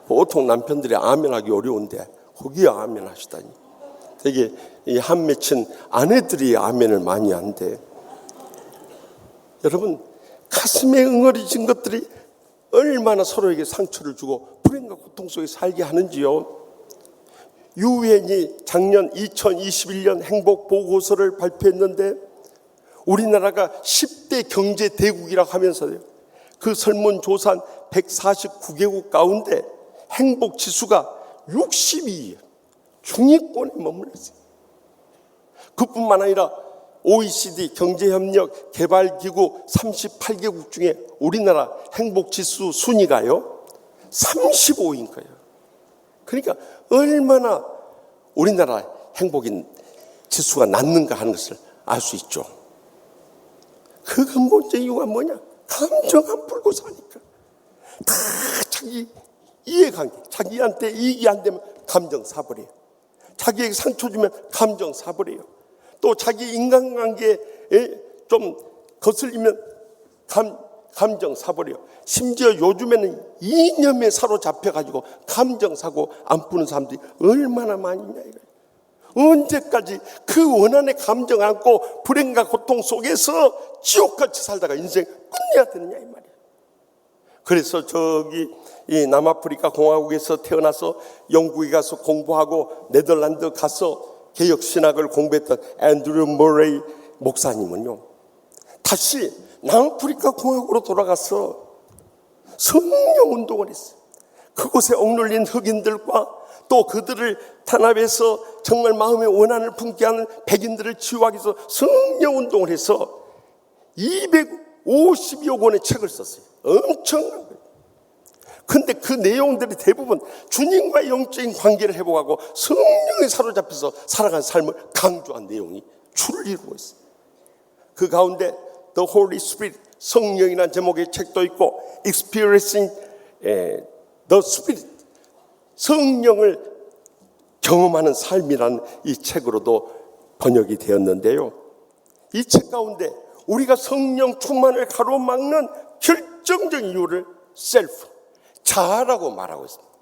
보통 남편들이 아멘하기 어려운데 거기에 아멘하시다니. 되게 이 한 맺힌 아내들이 아멘을 많이 한대. 여러분, 가슴에 응어리진 것들이 얼마나 서로에게 상처를 주고 불행과 고통 속에 살게 하는지요. 유엔이 작년 2021년 행복 보고서를 발표했는데 우리나라가 10대 경제 대국이라고 하면서요, 그 설문조사한 149개국 가운데 행복 지수가 62, 중위권에 머물렀어요. 그뿐만 아니라 OECD 경제협력 개발기구 38개국 중에 우리나라 행복지수 순위가요 35위인 거예요. 그러니까 얼마나 우리나라 행복인 지수가 낮는가 하는 것을 알 수 있죠. 그 근본적 이유가 뭐냐? 감정 안 풀고 사니까. 다 자기 이해관계, 자기한테 이익이 안 되면 감정 사버려요. 자기에게 상처 주면 감정 사버려요. 또 자기 인간관계에 좀 거슬리면 감정 사버려요. 심지어 요즘에는 이념에 사로잡혀가지고 감정 사고 안 푸는 사람들이 얼마나 많이 있냐 이거예요. 언제까지 그 원한의 감정 안고 불행과 고통 속에서 지옥같이 살다가 인생 끝내야 되느냐 이 말이에요. 그래서 저기 이 남아프리카 공화국에서 태어나서 영국에 가서 공부하고 네덜란드 가서 개혁신학을 공부했던 앤드류 머레이 목사님은요, 다시 남아프리카 공화국으로 돌아가서 성령 운동을 했어요. 그곳에 억눌린 흑인들과 또 그들을 탄압해서 정말 마음의 원한을 품게 하는 백인들을 치유하기 위해서 성령 운동을 해서 250여 권의 책을 썼어요. 엄청난 거예요. 근데 그 내용들이 대부분 주님과의 영적인 관계를 회복하고 성령에 사로잡혀서 살아간 삶을 강조한 내용이 줄을 이루고 있어요. 그 가운데 The Holy Spirit, 성령이라는 제목의 책도 있고 Experiencing the Spirit, 성령을 경험하는 삶이라는 이 책으로도 번역이 되었는데요. 이 책 가운데 우리가 성령 충만을 가로막는 결정적인 이유를 셀프, 자아라고 말하고 있습니다.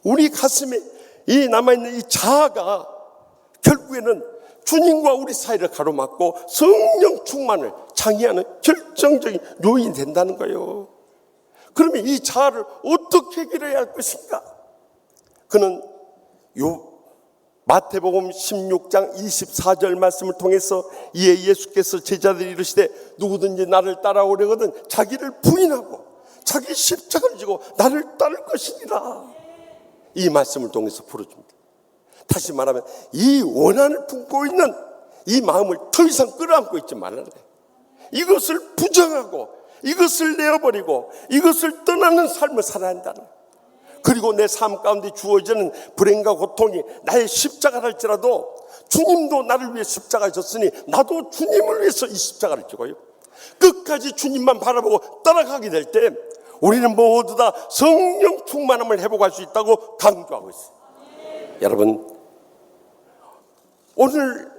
우리 가슴에 이 남아있는 이 자아가 결국에는 주님과 우리 사이를 가로막고 성령 충만을 장애하는 결정적인 요인이 된다는 거예요. 그러면 이 자아를 어떻게 해결해야 할 것인가? 그는 마태복음 16장 24절 말씀을 통해서 이에 예수께서 제자들이 이르시되 누구든지 나를 따라오려거든 자기를 부인하고 자기 십자가를 지고 나를 따를 것이니라. 이 말씀을 통해서 풀어줍니다. 다시 말하면 이 원한을 품고 있는 이 마음을 더 이상 끌어안고 있지 말라는 거예요. 이것을 부정하고 이것을 내어버리고 이것을 떠나는 삶을 살아야 한다는 거예요. 그리고 내 삶 가운데 주어지는 불행과 고통이 나의 십자가를 할지라도 주님도 나를 위해 십자가를 졌으니 나도 주님을 위해서 이 십자가를 지고요. 끝까지 주님만 바라보고 따라가게 될 때 우리는 모두 다 성령 충만함을 회복할 수 있다고 강조하고 있어요. 여러분, 오늘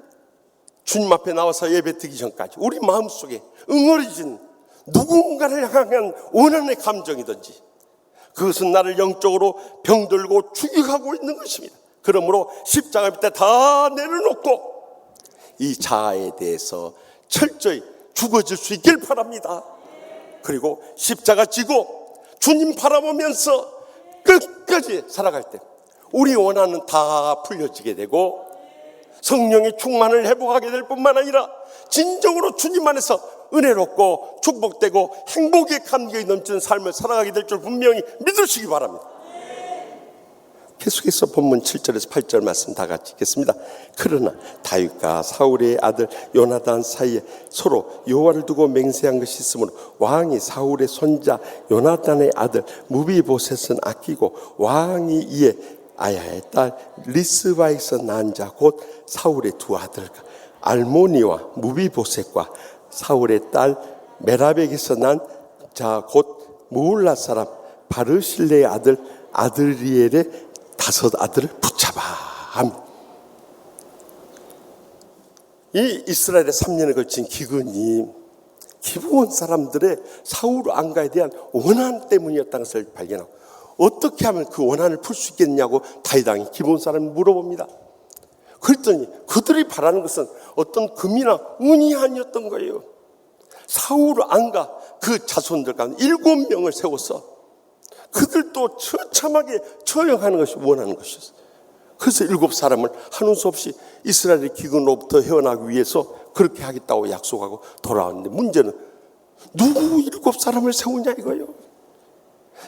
주님 앞에 나와서 예배 드리기 전까지 우리 마음속에 응어리진 누군가를 향한 원한의 감정이든지 그것은 나를 영적으로 병들고 죽여가고 있는 것입니다. 그러므로 십자가 밑에 다 내려놓고 이 자아에 대해서 철저히 죽어질 수 있길 바랍니다. 그리고 십자가 지고 주님 바라보면서 끝까지 살아갈 때 우리 원한은 다 풀려지게 되고 성령의 충만을 회복하게 될 뿐만 아니라 진정으로 주님 안에서 은혜롭고 축복되고 행복에 감격이 넘치는 삶을 살아가게 될 줄 분명히 믿으시기 바랍니다. 계속해서 본문 7절에서 8절 말씀 다 같이 읽겠습니다. 그러나 다윗과 사울의 아들 요나단 사이에 서로 여호와를 두고 맹세한 것이 있으므로 왕이 사울의 손자 요나단의 아들 무비보셋은 아끼고 왕이 이에 아야의 딸 리스바에서 난 자 곧 사울의 두 아들과 알모니와 무비보셋과 사울의 딸 메라백에서 난 자 곧 무울라 사람 바르실레의 아들 아드리엘의 5 아들을 붙잡아 합니다. 이 이스라엘의 3년에 걸친 기근이 기브온 사람들의 사울 왕가에 대한 원한 때문이었다는 것을 발견하고 어떻게 하면 그 원한을 풀 수 있겠냐고 다윗 왕이 기브온 사람을 물어봅니다. 그랬더니 그들이 바라는 것은 어떤 금이나 은이 아니었던 거예요. 사울 왕과 그 자손들 가운데 7명을 세워서 그들도 처참하게 처형하는 것이 원하는 것이었어요. 그래서 7사람을 하는 수 없이 이스라엘의 기근으로부터 헤어나기 위해서 그렇게 하겠다고 약속하고 돌아왔는데 문제는 누구 7사람을 세우냐 이거예요.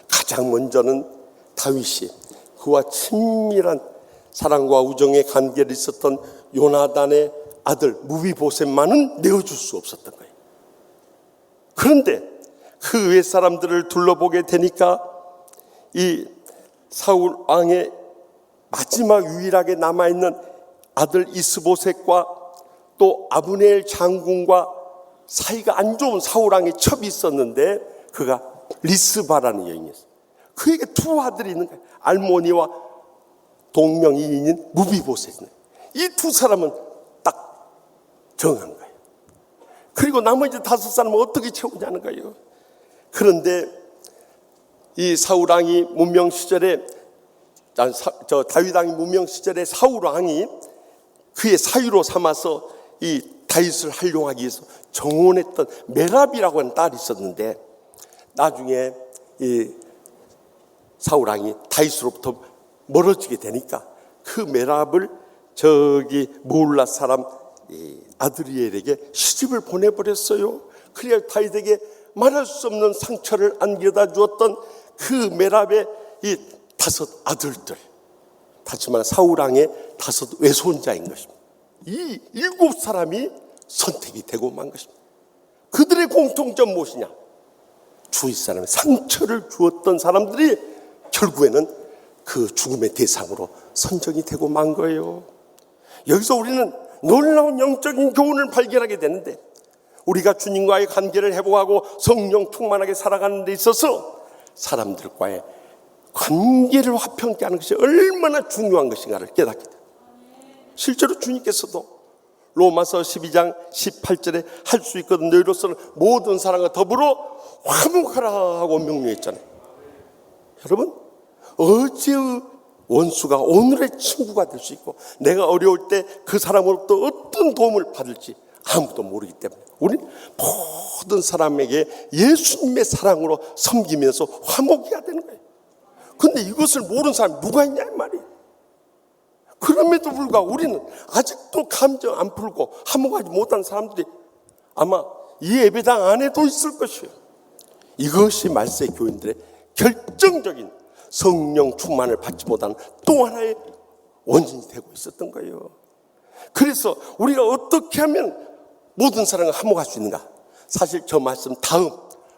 가장 먼저는 다윗이 그와 친밀한 사랑과 우정의 관계를 있었던 요나단의 아들 무비보셋만은 내어줄 수 없었던 거예요. 그런데 그 외 사람들을 둘러보게 되니까 이 사울 왕의 마지막 유일하게 남아있는 아들 이스보셋과 또 아브넬 장군과 사이가 안 좋은 사울 왕의 첩이 있었는데 그가 리스바라는 여인이었어요. 그에게 2 아들이 있는 거예요. 알모니와 동명이인인 무비보셋. 이 2 사람은 딱 정한 거예요. 그리고 나머지 5사람은 어떻게 채우냐는 거예요. 그런데 이 사울 왕이 문명 시절에 다윗 왕이 문명 시절에 사울 왕이 그의 사유로 삼아서 이 다윗을 활용하기 위해서 정원했던 메랍이라고 하는 딸이 있었는데 나중에 이 사울 왕이 다윗으로부터 멀어지게 되니까 그 메랍을 저기 무울라 사람 아드리엘에게 시집을 보내버렸어요. 그래야 다윗에게 말할 수 없는 상처를 안겨다 주었던 그 메랍의 이 5 아들들, 다시 말해 사울 왕의 5 외손자인 것입니다. 이 7사람이 선택이 되고 만 것입니다. 그들의 공통점 무엇이냐? 주위 사람의 상처를 주었던 사람들이 결국에는 그 죽음의 대상으로 선정이 되고 만 거예요. 여기서 우리는 놀라운 영적인 교훈을 발견하게 되는데 우리가 주님과의 관계를 회복하고 성령 충만하게 살아가는 데 있어서 사람들과의 관계를 화평케 하는 것이 얼마나 중요한 것인가를 깨닫게 됩니다. 실제로 주님께서도 로마서 12장 18절에 할 수 있거든. 너희로서는 모든 사람과 더불어 화목하라 하고 명령했잖아요. 여러분, 어제의 원수가 오늘의 친구가 될 수 있고, 내가 어려울 때 그 사람으로부터 어떤 도움을 받을지 아무도 모르기 때문에 우리는 모든 사람에게 예수님의 사랑으로 섬기면서 화목해야 되는 거예요. 근데 이것을 모르는 사람이 누가 있냐 이 말이에요. 그럼에도 불구하고 우리는 아직도 감정 안 풀고 화목하지 못한 사람들이 아마 이 예배당 안에도 있을 것이에요. 이것이 말세 교인들의 결정적인 성령 충만을 받지 못한 또 하나의 원인이 되고 있었던 거예요. 그래서 우리가 어떻게 하면 모든 사람과 화목할 수 있는가? 사실 저 말씀 다음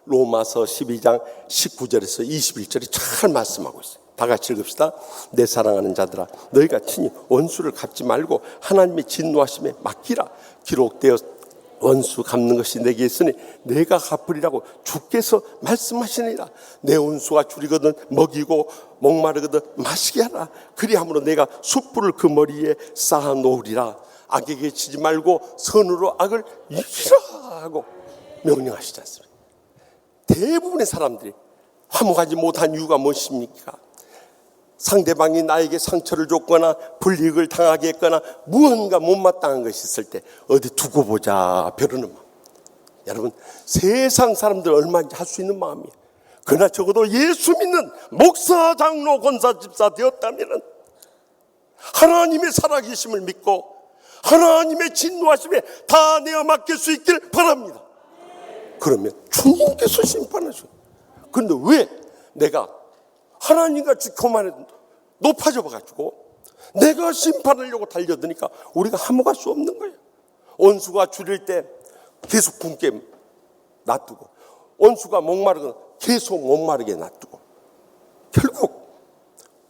로마서 12장 19절에서 21절이 잘 말씀하고 있어요. 다 같이 읽읍시다. 내 사랑하는 자들아, 너희가 친히 원수를 갚지 말고 하나님의 진노하심에 맡기라. 기록되어 원수 갚는 것이 내게 있으니 내가 갚으리라고 주께서 말씀하시니라. 내 원수가 줄이거든 먹이고 목마르거든 마시게 하라. 그리함으로 내가 숯불을 그 머리에 쌓아 놓으리라. 악에게 치지 말고 선으로 악을 이기라 하고 명령하시지 않습니까? 대부분의 사람들이 화목하지 못한 이유가 무엇입니까? 상대방이 나에게 상처를 줬거나 불이익을 당하게 했거나 무언가 못마땅한 것이 있을 때 어디 두고 보자 벼르는 마음. 여러분, 세상 사람들 얼마인지 할 수 있는 마음이에요. 그러나 적어도 예수 믿는 목사, 장로, 권사, 집사 되었다면 하나님의 살아계심을 믿고 하나님의 진노하심에 다 내어 맡길 수 있길 바랍니다. 그러면 주님께서 심판하셔. 그런데 왜 내가 하나님같이 교만에 높아져가지고 내가 심판하려고 달려드니까 우리가 화목할 수 없는 거예요. 원수가 줄일 때 계속 굶게 놔두고, 원수가 목마르거나 계속 목마르게 놔두고, 결국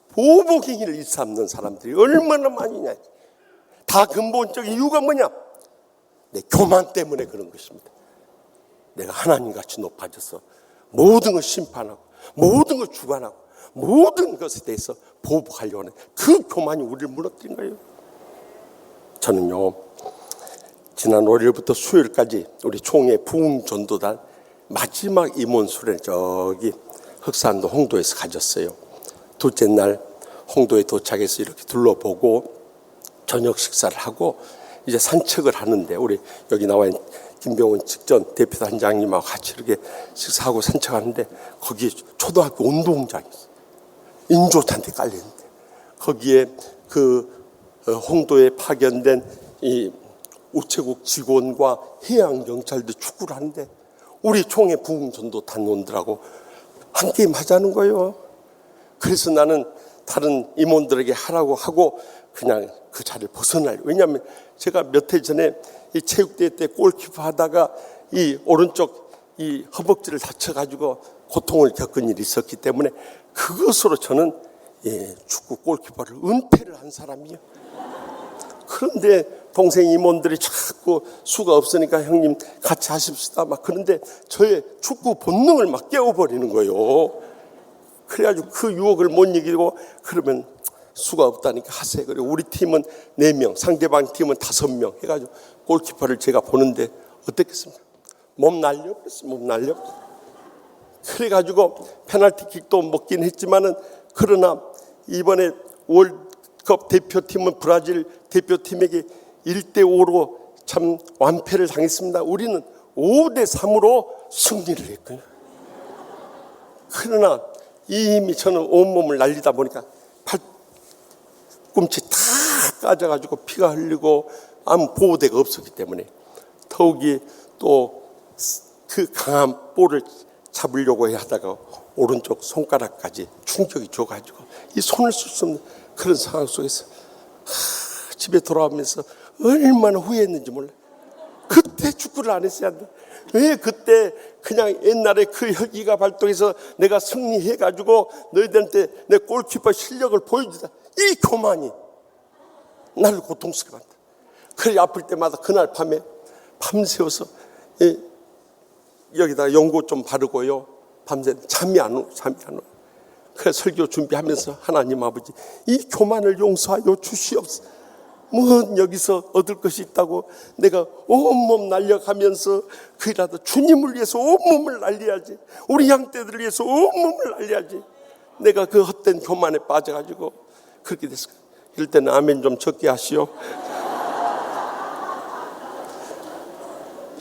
보복행위를 일삼는 사람들이 얼마나 많으냐. 다 근본적인 이유가 뭐냐? 내 교만 때문에 그런 것입니다. 내가 하나님같이 높아져서 모든 걸 심판하고 모든 걸 주관하고 모든 것에 대해서 보복하려고 하는 그 교만이 우리를 무너뜨린 거예요. 저는요, 지난 월요일부터 수요일까지 우리 총회 부흥전도단 마지막 임원수련을 저기 흑산도 홍도에서 가졌어요. 둘째 날 홍도에 도착해서 이렇게 둘러보고 저녁 식사를 하고 이제 산책을 하는데, 우리 여기 나와 있는 김병훈 직전 대표단장님하고 같이 이렇게 식사하고 산책하는데 거기에 초등학교 운동장이 있어요. 인조탄대 깔려있는데 거기에 그 홍도에 파견된 이 우체국 직원과 해양경찰들 축구를 하는데 우리 총회 부흥전도 단원들하고 한 게임 하자는 거예요. 그래서 나는 다른 임원들에게 하라고 하고 그냥 그 자리를 벗어나려고. 왜냐하면 제가 몇 해 전에 이 체육대회 때 골키퍼 하다가 이 오른쪽 이 허벅지를 다쳐가지고 고통을 겪은 일이 있었기 때문에 그것으로 저는 축구 골키퍼를 은퇴를 한 사람이에요. 그런데 동생 임원들이 자꾸 수가 없으니까 형님 같이 하십시다 막 그런데 저의 축구 본능을 막 깨워버리는 거예요. 그래가지고 그 유혹을 못 이기고 그러면 수가 없다니까 하세요. 그리고 우리 팀은 4명, 상대방 팀은 5명 해가지고 골키퍼를 제가 보는데 어떻겠습니까? 몸 날려버렸어요. 몸 날려버렸어요. 그래가지고 페널티킥도 먹긴 했지만은, 그러나 이번에 월드컵 대표팀은 브라질 대표팀에게 1대5로 참 완패를 당했습니다. 우리는 5대3으로 승리를 했거든요. 그러나 이미 저는 온몸을 날리다 보니까 팔꿈치 다 까져가지고 피가 흘리고 아무 보호대가 없었기 때문에 더욱이 또 그 강한 볼을 잡으려고 하다가 오른쪽 손가락까지 충격이 줘가지고 이 손을 쓸 수 없는 그런 상황 속에서 집에 돌아오면서 얼마나 후회했는지 몰라요. 그때 축구를 안 했어야 한다. 왜 그때 그냥 옛날에 그 혈기가 발동해서 내가 승리해가지고 너희들한테 내 골키퍼 실력을 보여주다. 이 교만이 나를 고통스럽게 한다. 그래 아플 때마다 그날 밤에 밤새워서 여기다가 연고 좀 바르고요. 밤새 잠이 안 오. 그래서 설교 준비하면서 하나님 아버지 이 교만을 용서하여 주시옵소서. 뭐 여기서 얻을 것이 있다고 내가 온몸 날려가면서 그이라도 주님을 위해서 온몸을 날려야지, 우리 양떼들을 위해서 온몸을 날려야지. 내가 그 헛된 교만에 빠져가지고 그렇게 됐을까? 이럴 때는 아멘 좀 적게 하시오.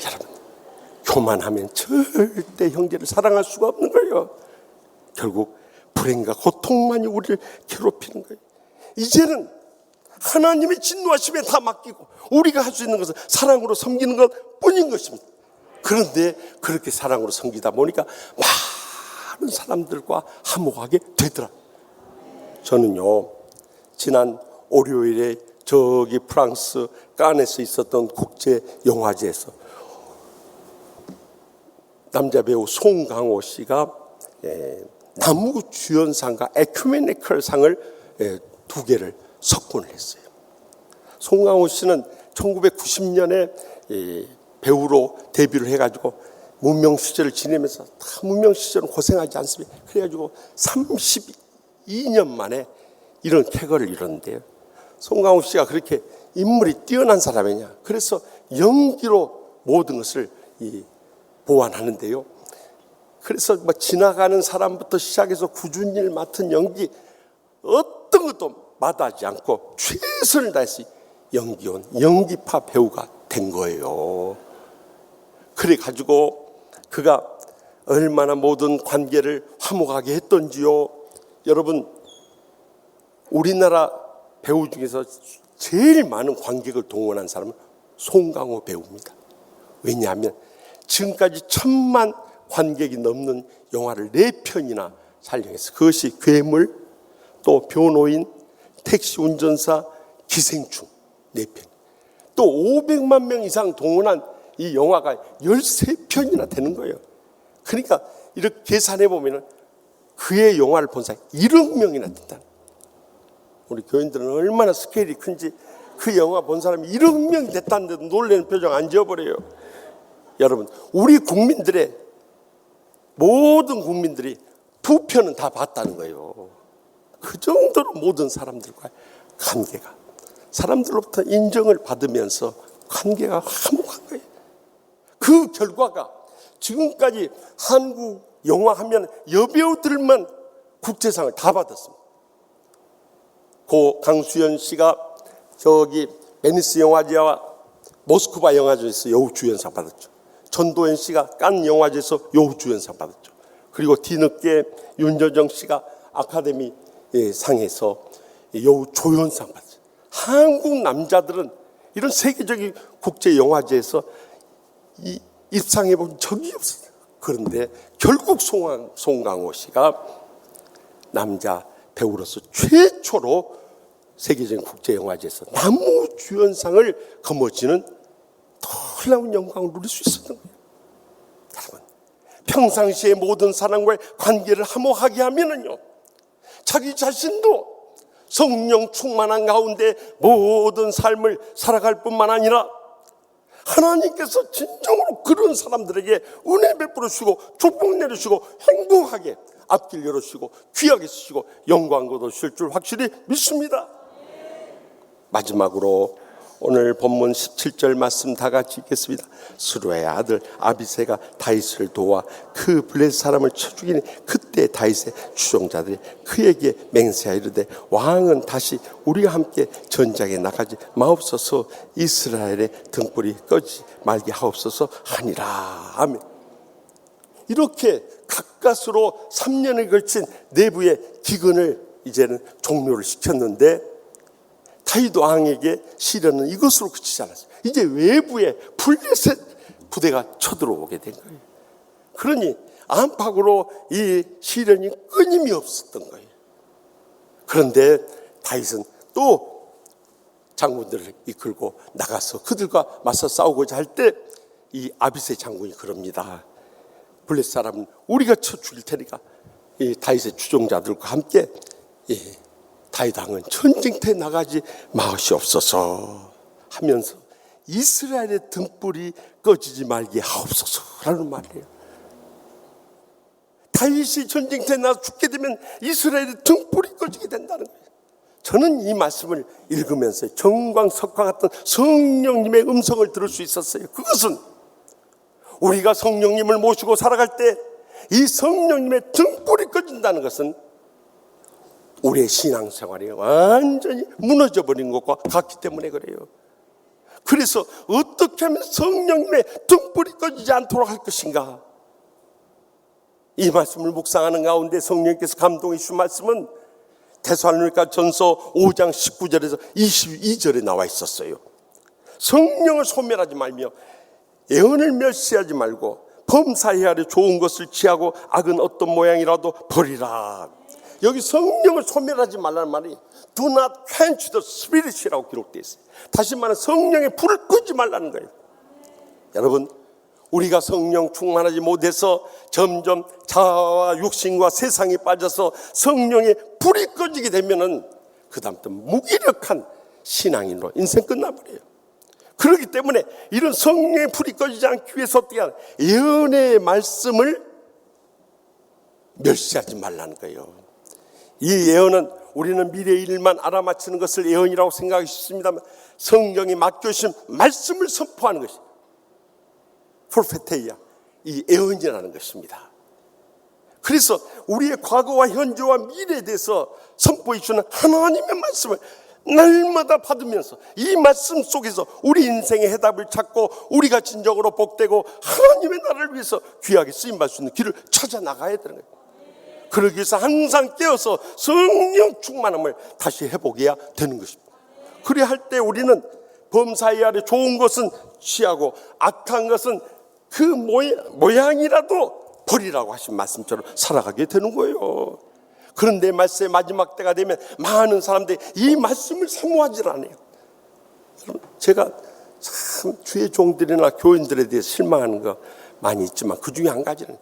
여러분, 교만하면 절대 형제를 사랑할 수가 없는 거예요. 결국 불행과 고통만이 우리를 괴롭히는 거예요. 이제는 하나님의 진노하심에 다 맡기고 우리가 할 수 있는 것은 사랑으로 섬기는 것 뿐인 것입니다. 그런데 그렇게 사랑으로 섬기다 보니까 많은 사람들과 화목하게 되더라. 저는요, 지난 월요일에 저기 프랑스 칸에서 있었던 국제영화제에서 남자 배우 송강호 씨가 남우주연상과 에큐메니컬 상을 2개를 석권을 했어요. 송강호 씨는 1990년에 배우로 데뷔를 해가지고 무명 시절을 지내면서 다 무명 시절은 고생하지 않습니까? 그래가지고 32년 만에 이런 쾌거를 이뤘는데요. 송강호 씨가 그렇게 인물이 뛰어난 사람이냐, 그래서 연기로 모든 것을 보완하는데요. 그래서 뭐 지나가는 사람부터 시작해서 꾸준히 맡은 연기 어떤 것도 마다하지 않고 최선을 다해서 연기온 연기파 배우가 된 거예요. 그래가지고 그가 얼마나 모든 관계를 화목하게 했던지요. 여러분, 우리나라 배우 중에서 제일 많은 관객을 동원한 사람은 송강호 배우입니다. 왜냐하면 지금까지 1000만 관객이 넘는 영화를 4편이나 촬영했어요. 그것이 괴물, 또 변호인, 택시 운전사, 기생충 4편. 또 500만 명 이상 동원한 이 영화가 13편이나 되는 거예요. 그러니까 이렇게 계산해 보면 그의 영화를 본 사람이 1억 명이나 된다. 우리 교인들은 얼마나 스케일이 큰지 그 영화 본 사람이 1억 명이 됐다는데도 놀라는 표정 안 지어버려요. 여러분, 우리 국민들의 모든 국민들이 2편은 다 봤다는 거예요. 그 정도로 모든 사람들과 관계가, 사람들로부터 인정을 받으면서 관계가 화목한 거예요. 그 결과가 지금까지 한국 영화 하면 여배우들만 국제상을 다 받았습니다. 고 강수연 씨가 저기 베니스 영화제와 모스크바 영화제에서 여우주연상 받았죠. 전도연 씨가 칸 영화제에서 여우주연상 받았죠. 그리고 뒤늦게 윤여정 씨가 아카데미 상에서 여우조연상 받았죠. 한국 남자들은 이런 세계적인 국제영화제에서 입상해 본 적이 없어요. 그런데 결국 송강호 씨가 남자 배우로서 최초로 세계적인 국제영화제에서 남우주연상을 거머쥐는 놀라운 영광을 누릴 수 있었던 거예요. 여러분, 평상시에 모든 사람과의 관계를 화목하게 하면은요, 자기 자신도 성령 충만한 가운데 모든 삶을 살아갈 뿐만 아니라 하나님께서 진정으로 그런 사람들에게 은혜 베풀어 주시고 축복 내려주시고 행복하게 앞길 열어주시고 귀하게 쓰시고 영광 거두실 줄 확실히 믿습니다. 마지막으로 오늘 본문 17절 말씀 다 같이 읽겠습니다. 스루의 아들 아비새가 다윗을 도와 그 블레셋 사람을 쳐 죽이니 그때 다윗의 추종자들이 그에게 맹세하여 이르되 왕은 다시 우리와 함께 전장에 나가지 마옵소서, 이스라엘의 등불이 꺼지지 말게 하옵소서 하니라. 아멘. 이렇게 가까스로 3년에 걸친 내부의 기근을 이제는 종료를 시켰는데 다윗 왕에게 시련은 이것으로 그치지 않았어요. 이제 외부에 블레셋 부대가 쳐들어오게 된 거예요. 그러니 안팎으로 이 시련이 끊임이 없었던 거예요. 그런데 다윗은 또 장군들을 이끌고 나가서 그들과 맞서 싸우고자 할 때 이 아비새 장군이 그럽니다. 블레셋 사람은 우리가 쳐 죽일 테니까 이 다윗의 추종자들과 함께 다윗 왕은 전쟁터에 나가지 마시옵소서 하면서 이스라엘의 등불이 꺼지지 말게 하옵소서라는 말이에요. 다윗이 전쟁터에 나가 죽게 되면 이스라엘의 등불이 꺼지게 된다는 거예요. 저는 이 말씀을 읽으면서 정광석화 같은 성령님의 음성을 들을 수 있었어요. 그것은 우리가 성령님을 모시고 살아갈 때 이 성령님의 등불이 꺼진다는 것은 우리의 신앙생활이 완전히 무너져 버린 것과 같기 때문에 그래요. 그래서 어떻게 하면 성령님의 등불이 꺼지지 않도록 할 것인가? 이 말씀을 묵상하는 가운데 성령께서 감동해 주신 말씀은 데살로니가 전서 5장 19절에서 22절에 나와 있었어요. 성령을 소멸하지 말며 예언을 멸시하지 말고 범사해야 할 좋은 것을 취하고 악은 어떤 모양이라도 버리라. 여기 성령을 소멸하지 말라는 말이 Do not quench the spirit이라고 기록되어 있어요. 다시 말하면 성령의 불을 끄지 말라는 거예요. 여러분, 우리가 성령 충만하지 못해서 점점 자아와 육신과 세상에 빠져서 성령의 불이 꺼지게 되면은 그 다음부터 무기력한 신앙인으로 인생 끝나버려요. 그렇기 때문에 이런 성령의 불이 꺼지지 않기 위해서 어떻게 하나? 예언의 말씀을 멸시하지 말라는 거예요. 이 예언은 우리는 미래의 일만 알아맞히는 것을 예언이라고 생각하기 쉽습니다만 성령이 맡겨주신 말씀을 선포하는 것이 프로페테이아, 이 예언이라는 것입니다. 그래서 우리의 과거와 현재와 미래에 대해서 선포해 주는 하나님의 말씀을 날마다 받으면서 이 말씀 속에서 우리 인생의 해답을 찾고 우리가 진정으로 복되고 하나님의 나라를 위해서 귀하게 쓰임받을 수 있는 길을 찾아 나가야 되는 거예요. 그러기 위해서 항상 깨어서 성령 충만함을 다시 회복해야 되는 것입니다. 그래야 할 때 우리는 범사의 아래 좋은 것은 취하고 악한 것은 그 모양이라도 버리라고 하신 말씀처럼 살아가게 되는 거예요. 그런데 말씀의 마지막 때가 되면 많은 사람들이 이 말씀을 사모하지 않아요. 제가 참 주의 종들이나 교인들에 대해 실망하는 거 많이 있지만 그 중에 한 가지는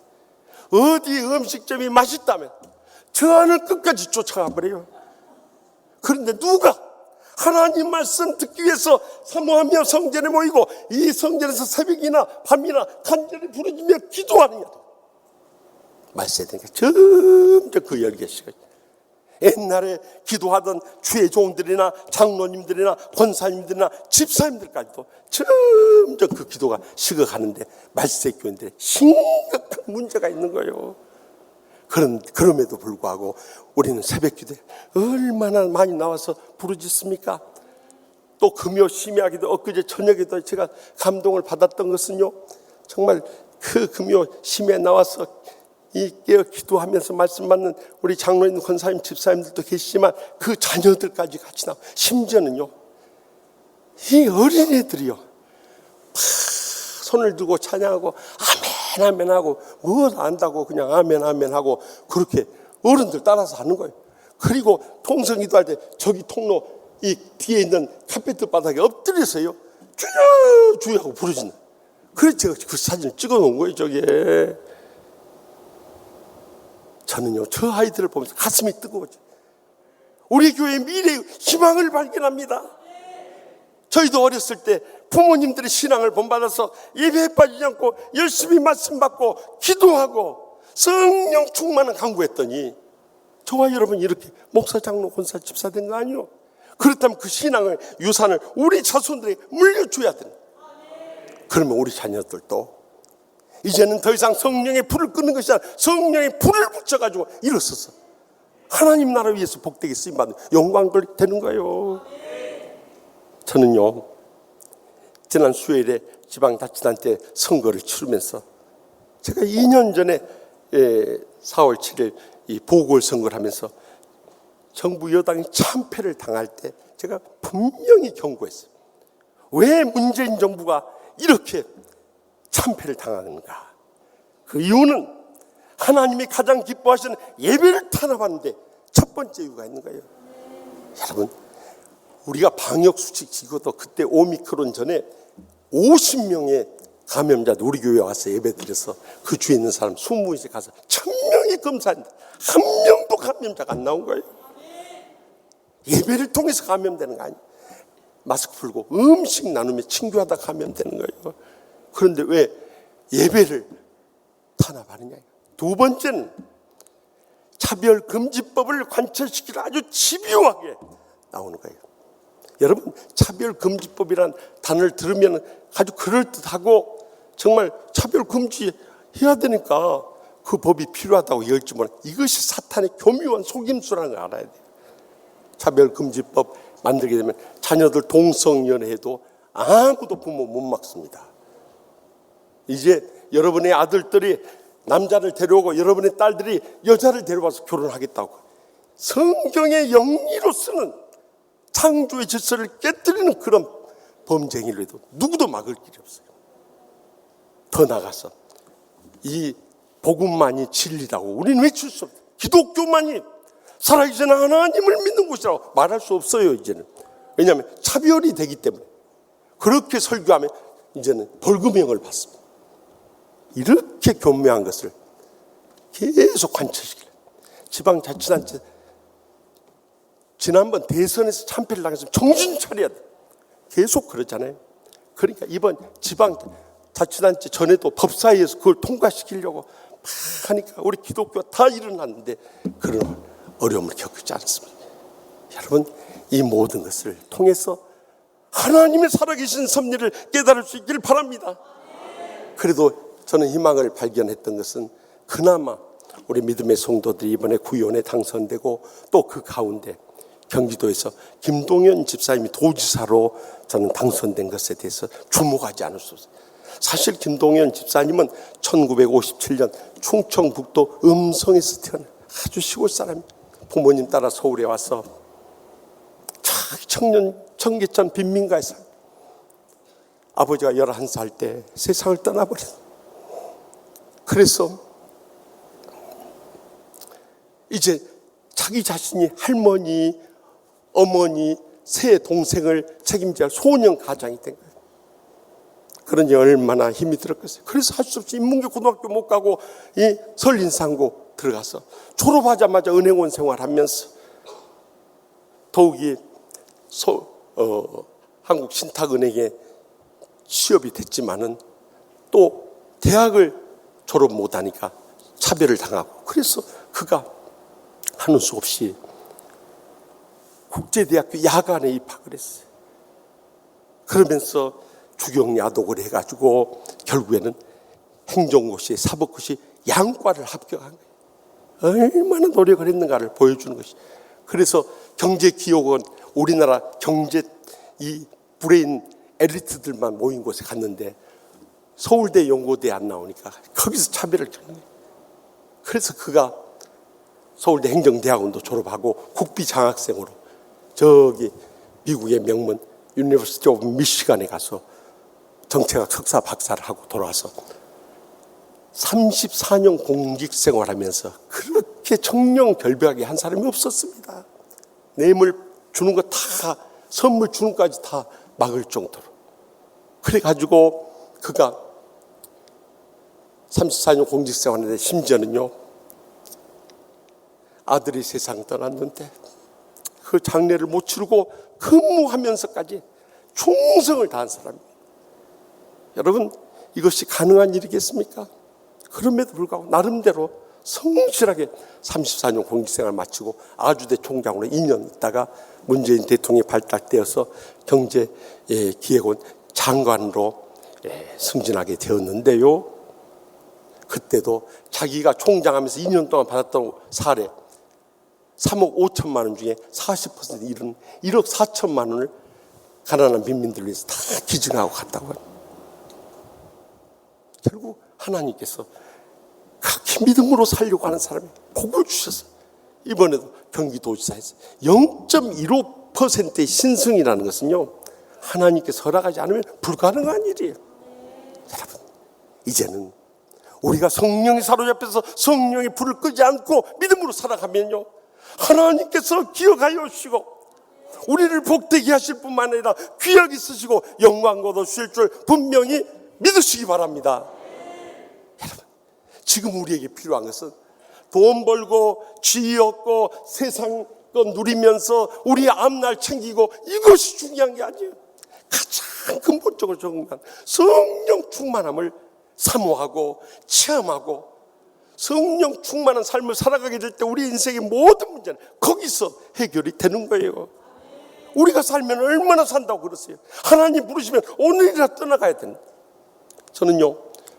어디 음식점이 맛있다면 저 안을 끝까지 쫓아가 버려요. 그런데 누가 하나님 말씀 듣기 위해서 사모하며 성전에 모이고 이 성전에서 새벽이나 밤이나 간절히 부르짖며 기도하느냐? 말씀에 되니까 점점 그 열개시가 옛날에 기도하던 주의 종들이나 장로님들이나 권사님들이나 집사님들까지도 점점 그 기도가 식어가는데 말세 교인들의 심각한 문제가 있는 거예요. 그럼에도 불구하고 우리는 새벽 기도에 얼마나 많이 나와서 부르짖습니까? 또 금요 심야기도 엊그제 저녁에도 제가 감동을 받았던 것은요, 정말 그 금요 심야에 나와서 이 깨어 기도하면서 말씀 받는 우리 장로님, 권사님, 집사님들도 계시지만 그 자녀들까지 같이 나와. 심지어는요, 이 어린애들이요, 손을 들고 찬양하고 아멘 아멘 하고 뭘 안다고 그냥 아멘 아멘 하고 그렇게 어른들 따라서 하는 거예요. 그리고 통성기도 할 때 저기 통로 이 뒤에 있는 카페트 바닥에 엎드려서요, 주여 주여 하고 부르짖는. 그래서 제가 그 사진을 찍어 놓은 거예요. 저기에 저는요, 저 아이들을 보면서 가슴이 뜨거워져. 우리 교회의 미래의 희망을 발견합니다. 저희도 어렸을 때 부모님들의 신앙을 본받아서 예배에 빠지지 않고 열심히 말씀 받고 기도하고 성령 충만을 강구했더니 저와 여러분 이렇게 목사, 장로, 권사, 집사 된 거 아니요? 그렇다면 그 신앙을, 유산을 우리 자손들에게 물려줘야 된다. 그러면 우리 자녀들도 이제는 더 이상 성령의 불을 끄는 것이 아니라 성령의 불을 붙여가지고 일어서서 하나님 나라 위해서 복되게 쓰임받는 영광을 되는 거예요. 저는요, 지난 수요일에 지방자치단체 선거를 치르면서 제가 2년 전에 4월 7일 이 보궐선거를 하면서 정부 여당이 참패를 당할 때 제가 분명히 경고했어요. 왜 문재인 정부가 이렇게 참패를 당하는가? 그 이유는 하나님이 가장 기뻐하시는 예배를 탄압하는데 첫 번째 이유가 있는 거예요. 여러분, 우리가 방역수칙 지고도 그때 오미크론 전에 50명의 감염자도 우리 교회에 와서 예배드려서 그 주위에 있는 사람 20명씩 가서 1000명이 검사했는데 한 명도 감염자가 안 나온 거예요. 예배를 통해서 감염되는 거 아니에요. 마스크 풀고 음식 나누며 친교하다 감염되는 거예요. 그런데 왜 예배를 탄압하느냐? 두 번째는 차별금지법을 관철시키는 아주 집요하게 나오는 거예요. 여러분, 차별금지법이란 단어를 들으면 아주 그럴듯하고 정말 차별금지해야 되니까 그 법이 필요하다고 여겼지만 이것이 사탄의 교묘한 속임수라는 걸 알아야 돼요. 차별금지법 만들게 되면 자녀들 동성연애해도 아무도 부모 못 막습니다. 이제 여러분의 아들들이 남자를 데려오고 여러분의 딸들이 여자를 데려와서 결혼하겠다고 성경의 영리로 쓰는 창조의 질서를 깨뜨리는 그런 범죄행위를 해도 누구도 막을 길이 없어요. 더 나가서 이 복음만이 진리라고 우리는 외칠 수 없어요. 기독교만이 살아계신 하나님을 믿는 곳이라고 말할 수 없어요. 이제는. 왜냐하면 차별이 되기 때문에. 그렇게 설교하면 이제는 벌금형을 받습니다. 이렇게 교묘한 것을 계속 관철시켜요. 지방자치단체 지난번 대선에서 참패를 당했으면 정신 차려야 돼. 계속 그러잖아요. 그러니까 이번 지방자치단체 전에도 법사위에서 그걸 통과시키려고 막 하니까 우리 기독교가 다 일어났는데 그런 어려움을 겪지 않습니다. 여러분, 이 모든 것을 통해서 하나님의 살아계신 섭리를 깨달을 수 있기를 바랍니다. 그래도 저는 희망을 발견했던 것은 그나마 우리 믿음의 성도들이 이번에 구의원에 당선되고 또 그 가운데 경기도에서 김동연 집사님이 도지사로 저는 당선된 것에 대해서 주목하지 않을 수 없어요. 사실 김동연 집사님은 1957년 충청북도 음성에서 태어난 아주 시골 사람이에요. 부모님 따라 서울에 와서 청계천 빈민가에 살 아버지가 11살 때 세상을 떠나버렸어요. 그래서 이제 자기 자신이 할머니, 어머니, 세 동생을 책임져야 할 소년 가장이 된 거예요. 그러니 얼마나 힘이 들었겠어요. 그래서 할 수 없이 인문계 고등학교 못 가고 이 설린상고 들어가서 졸업하자마자 은행원 생활하면서 더욱이 한국신탁은행에 취업이 됐지만은 또 대학을 졸업 못하니까 차별을 당하고 그래서 그가 하는 수 없이 국제대학교 야간에 입학을 했어요. 그러면서 주경야독을 해가지고 결국에는 행정고시, 사법고시 양과를 합격한 거예요. 얼마나 노력을 했는가를 보여주는 것이. 그래서 경제기업원 우리나라 경제 이 브레인 엘리트들만 모인 곳에 갔는데 서울대 연고대에 안 나오니까 거기서 차별을 겪는 거예요. 그래서 그가 서울대 행정대학원도 졸업하고 국비 장학생으로 저기 미국의 명문 유니버시티 오브 미시간에 가서 정책학 석사 박사를 하고 돌아와서 34년 공직생활하면서 그렇게 청렴결백하게 한 사람이 없었습니다. 뇌물 주는 거 다 선물 주는 것까지 다 막을 정도로. 그래가지고 그가 34년 공직생활하는데 심지어는요 아들이 세상 떠났는데 그 장례를 못 치르고 근무하면서까지 충성을 다한 사람입니다. 여러분, 이것이 가능한 일이겠습니까? 그럼에도 불구하고 나름대로 성실하게 34년 공직생활 마치고 아주대 총장으로 2년 있다가 문재인 대통령이 발탁되어서 경제기획원 장관으로 승진하게 되었는데요. 그때도 자기가 총장하면서 2년 동안 받았던 사례 3억 5천만 원 중에 40% 이른 1억 4천만 원을 가난한 빈민들을 위해서 다 기증하고 갔다고 합니다. 결국 하나님께서 그렇게 믿음으로 살려고 하는 사람이 복을 주셨어요. 이번에도 경기도지사에서 0.15%의 신승이라는 것은요 하나님께서 허락하지 않으면 불가능한 일이에요. 여러분, 이제는 우리가 성령이 사로잡혀서 성령의 불을 끄지 않고 믿음으로 살아가면요 하나님께서 기억하여 주시고 우리를 복되게 하실 뿐만 아니라 귀하게 쓰시고 영광 거두실 줄 분명히 믿으시기 바랍니다. 여러분, 지금 우리에게 필요한 것은 돈 벌고 지위 얻고 세상 것 누리면서 우리 앞날 챙기고 이것이 중요한 게 아니에요. 가장 근본적으로 중요한 성령 충만함을 사모하고 체험하고 성령 충만한 삶을 살아가게 될 때 우리 인생의 모든 문제는 거기서 해결이 되는 거예요. 우리가 살면 얼마나 산다고 그러세요? 하나님 부르시면 오늘이라 떠나가야 된다. 저는요,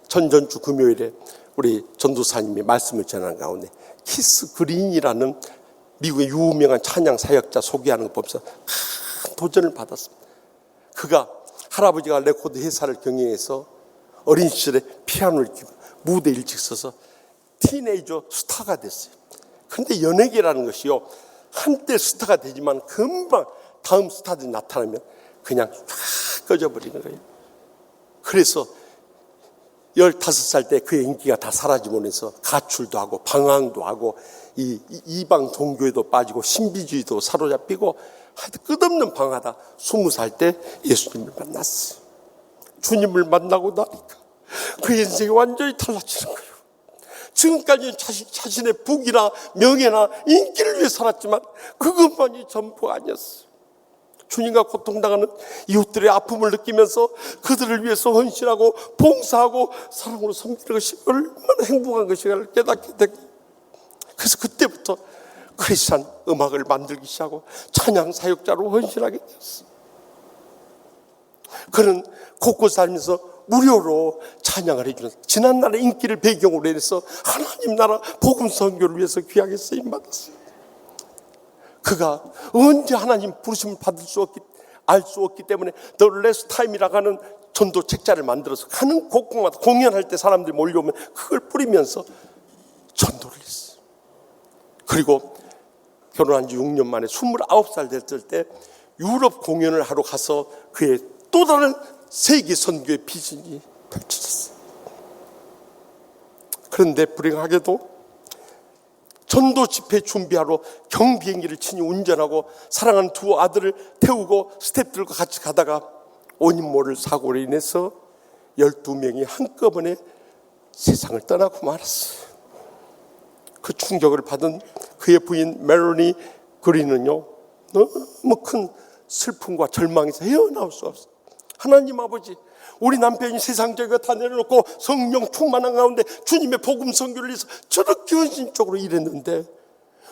전전주 금요일에 우리 전도사님이 말씀을 전하는 가운데 키스 그린이라는 미국의 유명한 찬양 사역자 소개하는 거 보면서 큰 도전을 받았습니다. 그가 할아버지가 레코드 회사를 경영해서 어린 시절에 피아노를 치고 무대 일찍 서서 티네이저 스타가 됐어요. 그런데 연예계라는 것이요, 한때 스타가 되지만 금방 다음 스타들이 나타나면 그냥 쫙 꺼져버리는 거예요. 그래서 15살 때 그의 인기가 다 사라지고 해서 가출도 하고 방황도 하고 이방 종교에도 빠지고 신비주의도 사로잡히고 하여튼 끝없는 방황하다 20살 때 예수님을 만났어요. 주님을 만나고 나니까 그 인생이 완전히 달라지는 거예요. 지금까지 자신의 부귀나 명예나 인기를 위해 살았지만 그것만이 전부가 아니었어요. 주님과 고통당하는 이웃들의 아픔을 느끼면서 그들을 위해서 헌신하고 봉사하고 사랑으로 섬기는 것이 얼마나 행복한 것인가를 깨닫게 되고, 그래서 그때부터 크리스찬 음악을 만들기 시작하고 찬양 사역자로 헌신하게 되었어요. 그는 곳곳 살면서 무료로 찬양을 해주는, 지난날의 인기를 배경으로 해서 하나님 나라 복음 선교를 위해서 귀하게 쓰임받았어요. 그가 언제 하나님 부르심을 받을 수 없기, 알 수 없기 때문에 The Last Time이라고 하는 전도 책자를 만들어서 가는 곳곳마다 공연할 때 사람들이 몰려오면 그걸 뿌리면서 전도를 했어요. 그리고 결혼한 지 6년 만에 29살 됐을 때 유럽 공연을 하러 가서 그의 또 다른 세계 선교의 비전이 펼쳐졌어요. 그런데 불행하게도 전도 집회 준비하러 경비행기를 친히 운전하고 사랑하는 두 아들을 태우고 스태프들과 같이 가다가 원인 모를 사고로 인해서 12명이 한꺼번에 세상을 떠나고 말았어요. 그 충격을 받은 그의 부인 멜로니 그린은요, 너무 큰 슬픔과 절망에서 헤어나올 수 없어요. 하나님 아버지, 우리 남편이 세상적인 거 다 내려놓고 성령 충만한 가운데 주님의 복음 선교를 위해서 저렇게 헌신적으로 일했는데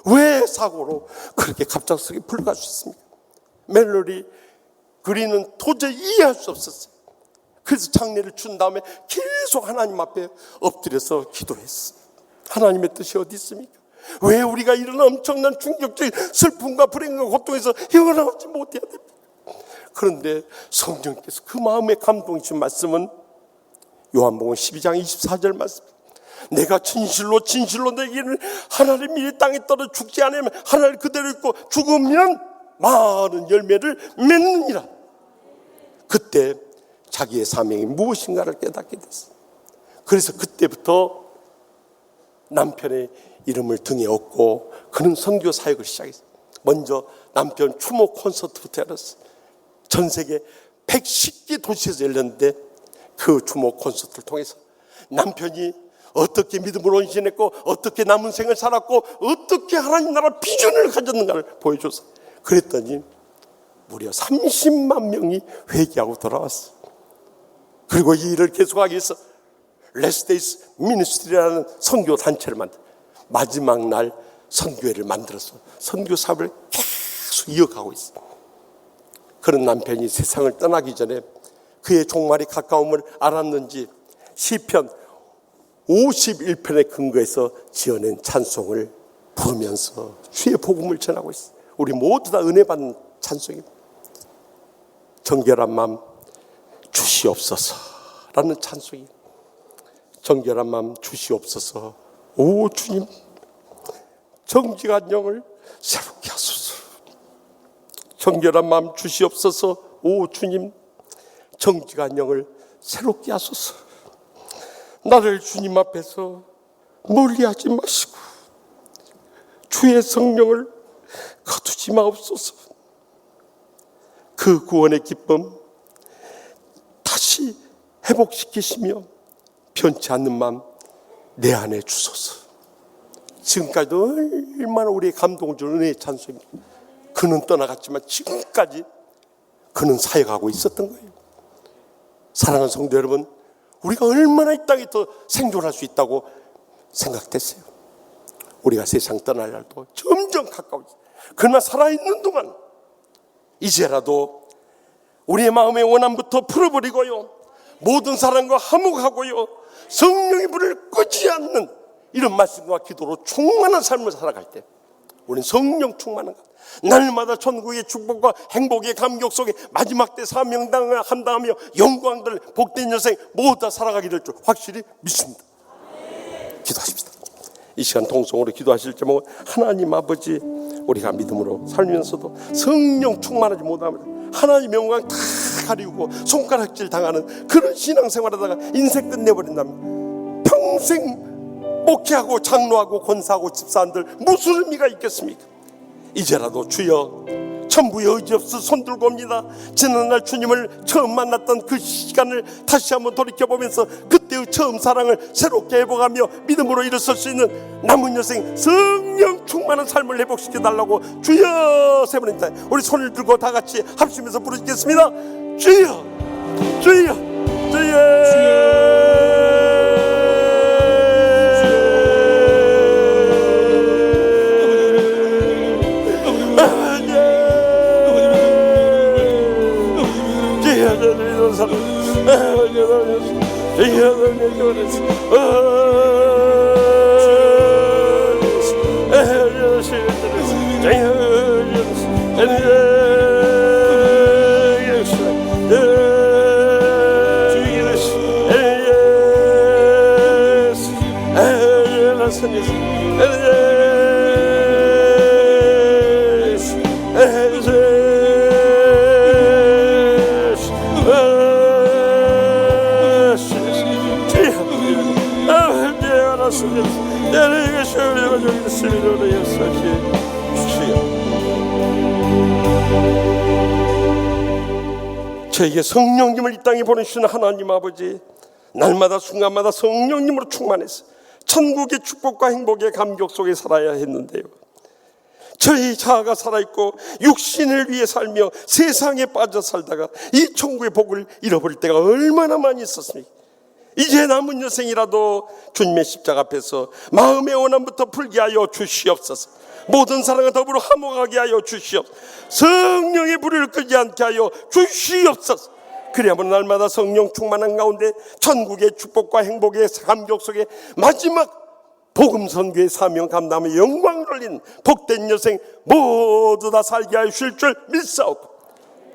왜 사고로 그렇게 갑작스럽게 불갈 수 있습니까? 멜로디 그린은 도저히 이해할 수 없었어요. 그래서 장례를 춘 다음에 계속 하나님 앞에 엎드려서 기도했어요. 하나님의 뜻이 어디 있습니까? 왜 우리가 이런 엄청난 충격적인 슬픔과 불행과 고통에서 헤어나오지 못해야 됩니까? 그런데 성령께서 그 마음에 감동이 준 말씀은 요한복음 12장 24절 말씀. 내가 진실로 너희는 하나님이 이 땅에 떨어 죽지 않으면 하나님 그대로 있고 죽으면 많은 열매를 맺느니라. 그때 자기의 사명이 무엇인가를 깨닫게 됐어요. 그래서 그때부터 남편의 이름을 등에 업고 그는 선교 사역을 시작했어요. 먼저 남편 추모 콘서트부터 열었어요. 전 세계 110개 도시에서 열렸는데 그 추모 콘서트를 통해서 남편이 어떻게 믿음으로 헌신했고 어떻게 남은 생을 살았고 어떻게 하나님 나라 비전을 가졌는가를 보여줘서 그랬더니 무려 30만 명이 회개하고 돌아왔어요. 그리고 이 일을 계속하기 위해서 Last Days Ministry라는 선교 단체를 만들어 마지막 날 선교회를 만들어서 선교 사업을 계속 이어가고 있어요. 그런 남편이 세상을 떠나기 전에 그의 종말이 가까움을 알았는지 시편 51편의 근거에서 지어낸 찬송을 부르면서 주의 복음을 전하고 있어요. 우리 모두 다 은혜 받는 찬송입니다. 정결한 마음 주시옵소서라는 찬송입니다. 정결한 마음 주시옵소서. 오 주님, 정직한 영을 새롭게 하소서. 정결한 마음 주시옵소서. 오 주님, 정직한 영을 새롭게 하소서. 나를 주님 앞에서 멀리하지 마시고 주의 성령을 거두지 마옵소서. 그 구원의 기쁨 다시 회복시키시며 변치 않는 마음 내 안에 주소서. 지금까지도 얼마나 우리의 감동을 주는 은혜의 찬송입니다. 그는 떠나갔지만 지금까지 그는 사역하고 있었던 거예요. 사랑하는 성도 여러분, 우리가 얼마나 이 땅에 더 생존할 수 있다고 생각됐어요. 우리가 세상 떠날 날도 점점 가까워졌어요. 그러나 살아있는 동안 이제라도 우리의 마음의 원함부터 풀어버리고요, 모든 사람과 화목하고요, 성령의 불을 끄지 않는 이런 말씀과 기도로 충만한 삶을 살아갈 때 우리는 성령 충만한 것, 날마다 천국의 축복과 행복의 감격 속에 마지막 때 사명당을 감당하며 영광들 복된 인생 모두 다 살아가게 될 줄 확실히 믿습니다. 기도하십시다. 이 시간 통성으로 기도하실 제목은 하나님 아버지, 우리가 믿음으로 살면서도 성령 충만하지 못하면 하나님 영광 다 가리우고 손가락질 당하는 그런 신앙생활하다가 인생 끝내버린다면 평생 목회하고 장로하고 권사하고 집사한들 무슨 의미가 있겠습니까? 이제라도 주여, 천부의 의지 없어 손들고 옵니다. 지난날 주님을 처음 만났던 그 시간을 다시 한번 돌이켜보면서 그때의 처음 사랑을 새롭게 회복하며 믿음으로 일어설 수 있는 남은 여생 성령 충만한 삶을 회복시켜달라고 주여 세 번입니다. 우리 손을 들고 다 같이 합치면서 부르시겠습니다. 주여, 주여, 주여. 저에게 성령님을 이 땅에 보내주시는 하나님 아버지, 날마다 순간마다 성령님으로 충만해서 천국의 축복과 행복의 감격 속에 살아야 했는데요, 저희 자아가 살아있고 육신을 위해 살며 세상에 빠져 살다가 이 천국의 복을 잃어버릴 때가 얼마나 많이 있었습니까? 이제 남은 여생이라도 주님의 십자가 앞에서 마음의 원함부터 풀게 하여 주시옵소서. 모든 사랑과 더불어 화목하게 하여 주시옵소서. 성령의 불을 끄지 않게 하여 주시옵소서. 그래야만 날마다 성령 충만한 가운데 천국의 축복과 행복의 감격 속에 마지막 복음 선교의 사명 감당하며 영광을 올린 복된 여생 모두 다 살게 하여 주실 줄 믿사옵고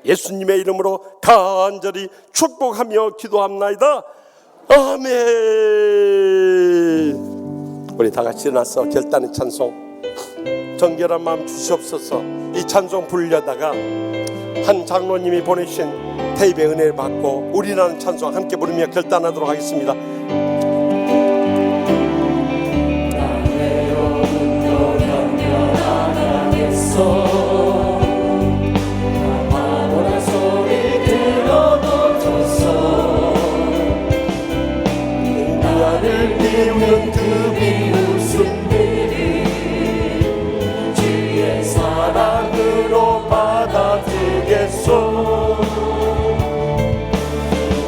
예수님의 이름으로 간절히 축복하며 기도합나이다. 아멘. 우리 다 같이 일어나서 결단의 찬송, 정결한 마음 주시옵소서. 이 찬송 부르려다가 한 장로님이 보내주신 테이프의 은혜를 받고 우리라는 찬송 함께 부르며 결단하도록 하겠습니다.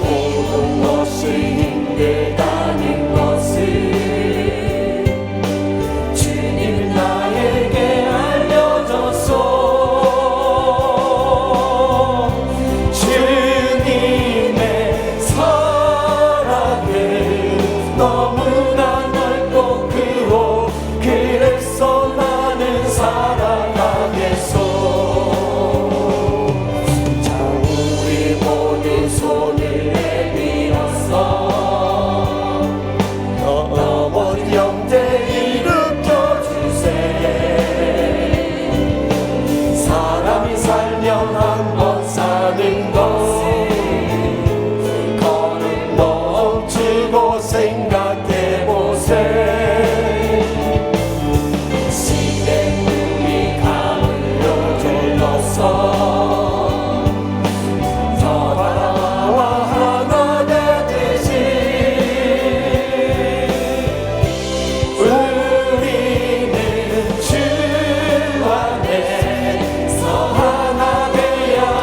모든 것이 힘들다는 것을 주님 나에게 알려줬소. 주님의 사랑은 너무나 넓고 크고 그래서 나는 사랑하겠소. 손을 내밀어서 넘어진 형제 일으켜주세. 사람이 살면 한 번 사는 것을 거룩 멈추고 생각해보세. 시대 우리 가을로 둘러서 우리는 주 안에서 하나 되어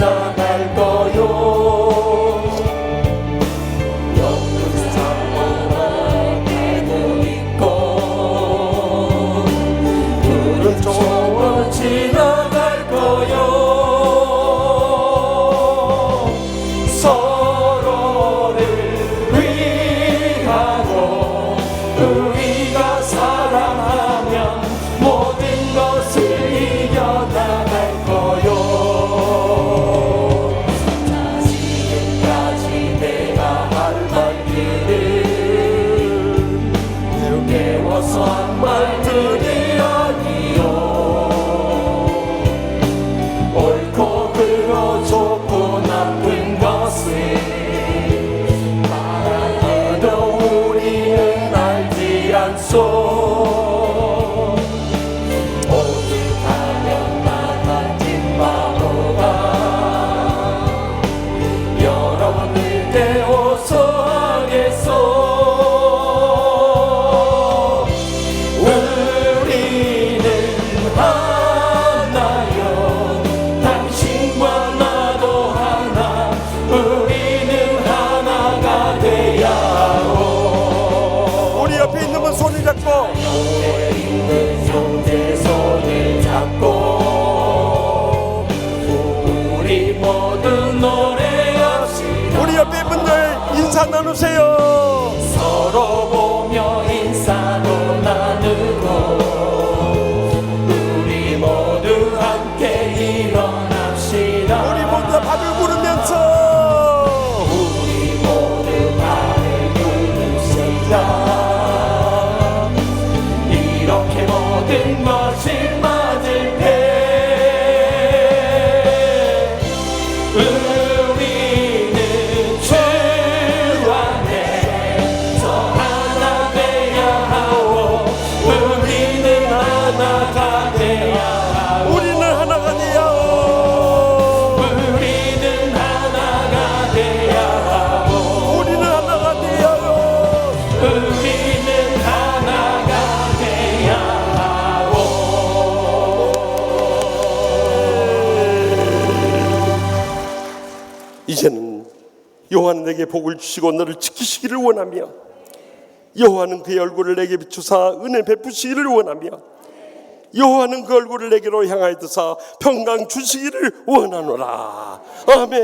나갈 거요. 영원 사랑하게도 있고 푸른 초원 지나갈 거요. 서로를 위하고 우리가 사랑하면 모든 것을 이겨나갈 거요. 자, 지금까지 내가 할 말들은 배워서 한 말들이 아니요. 옳고 그러 좋고 나쁜 것을 말해도 우리는 알지 않소. 오죽하면 나 같은 바보가 여러분을 대워서 하겠소. 우리는 하나요. 당신과 나도 하나. 우리는 하나가 돼야 하오. 우리 옆에 있는 분 손을 잡고 옆에 있는 형제 손을 잡고 우리 모두 노래합시다. 우리 옆에 분들 인사 나누세요. 서로 보며 인사도 나누고 우리 모두 함께 일어납시다. 우리 모두 다 밥을 부르면서 우리 모두 발을 부릅시다. 이렇게 모든 것을 맞을 때 우리는 주 안에 저 하나 돼야 하오. 우리는 하나가 돼야 하오. 우리는 하나가 되어 우리는 하나가 돼야 하오. 우리는 하나가 되어 우리는 하나가 돼야 하오. 이제는 여호와는 내게 복을 주시고 너를 지키시기를 원하며 여호와는 그의 얼굴을 내게 비추사 은혜 베푸시기를 원하며 여호와는 그 얼굴을 내게로 향하여 드사 평강 주시기를 원하노라. 아멘.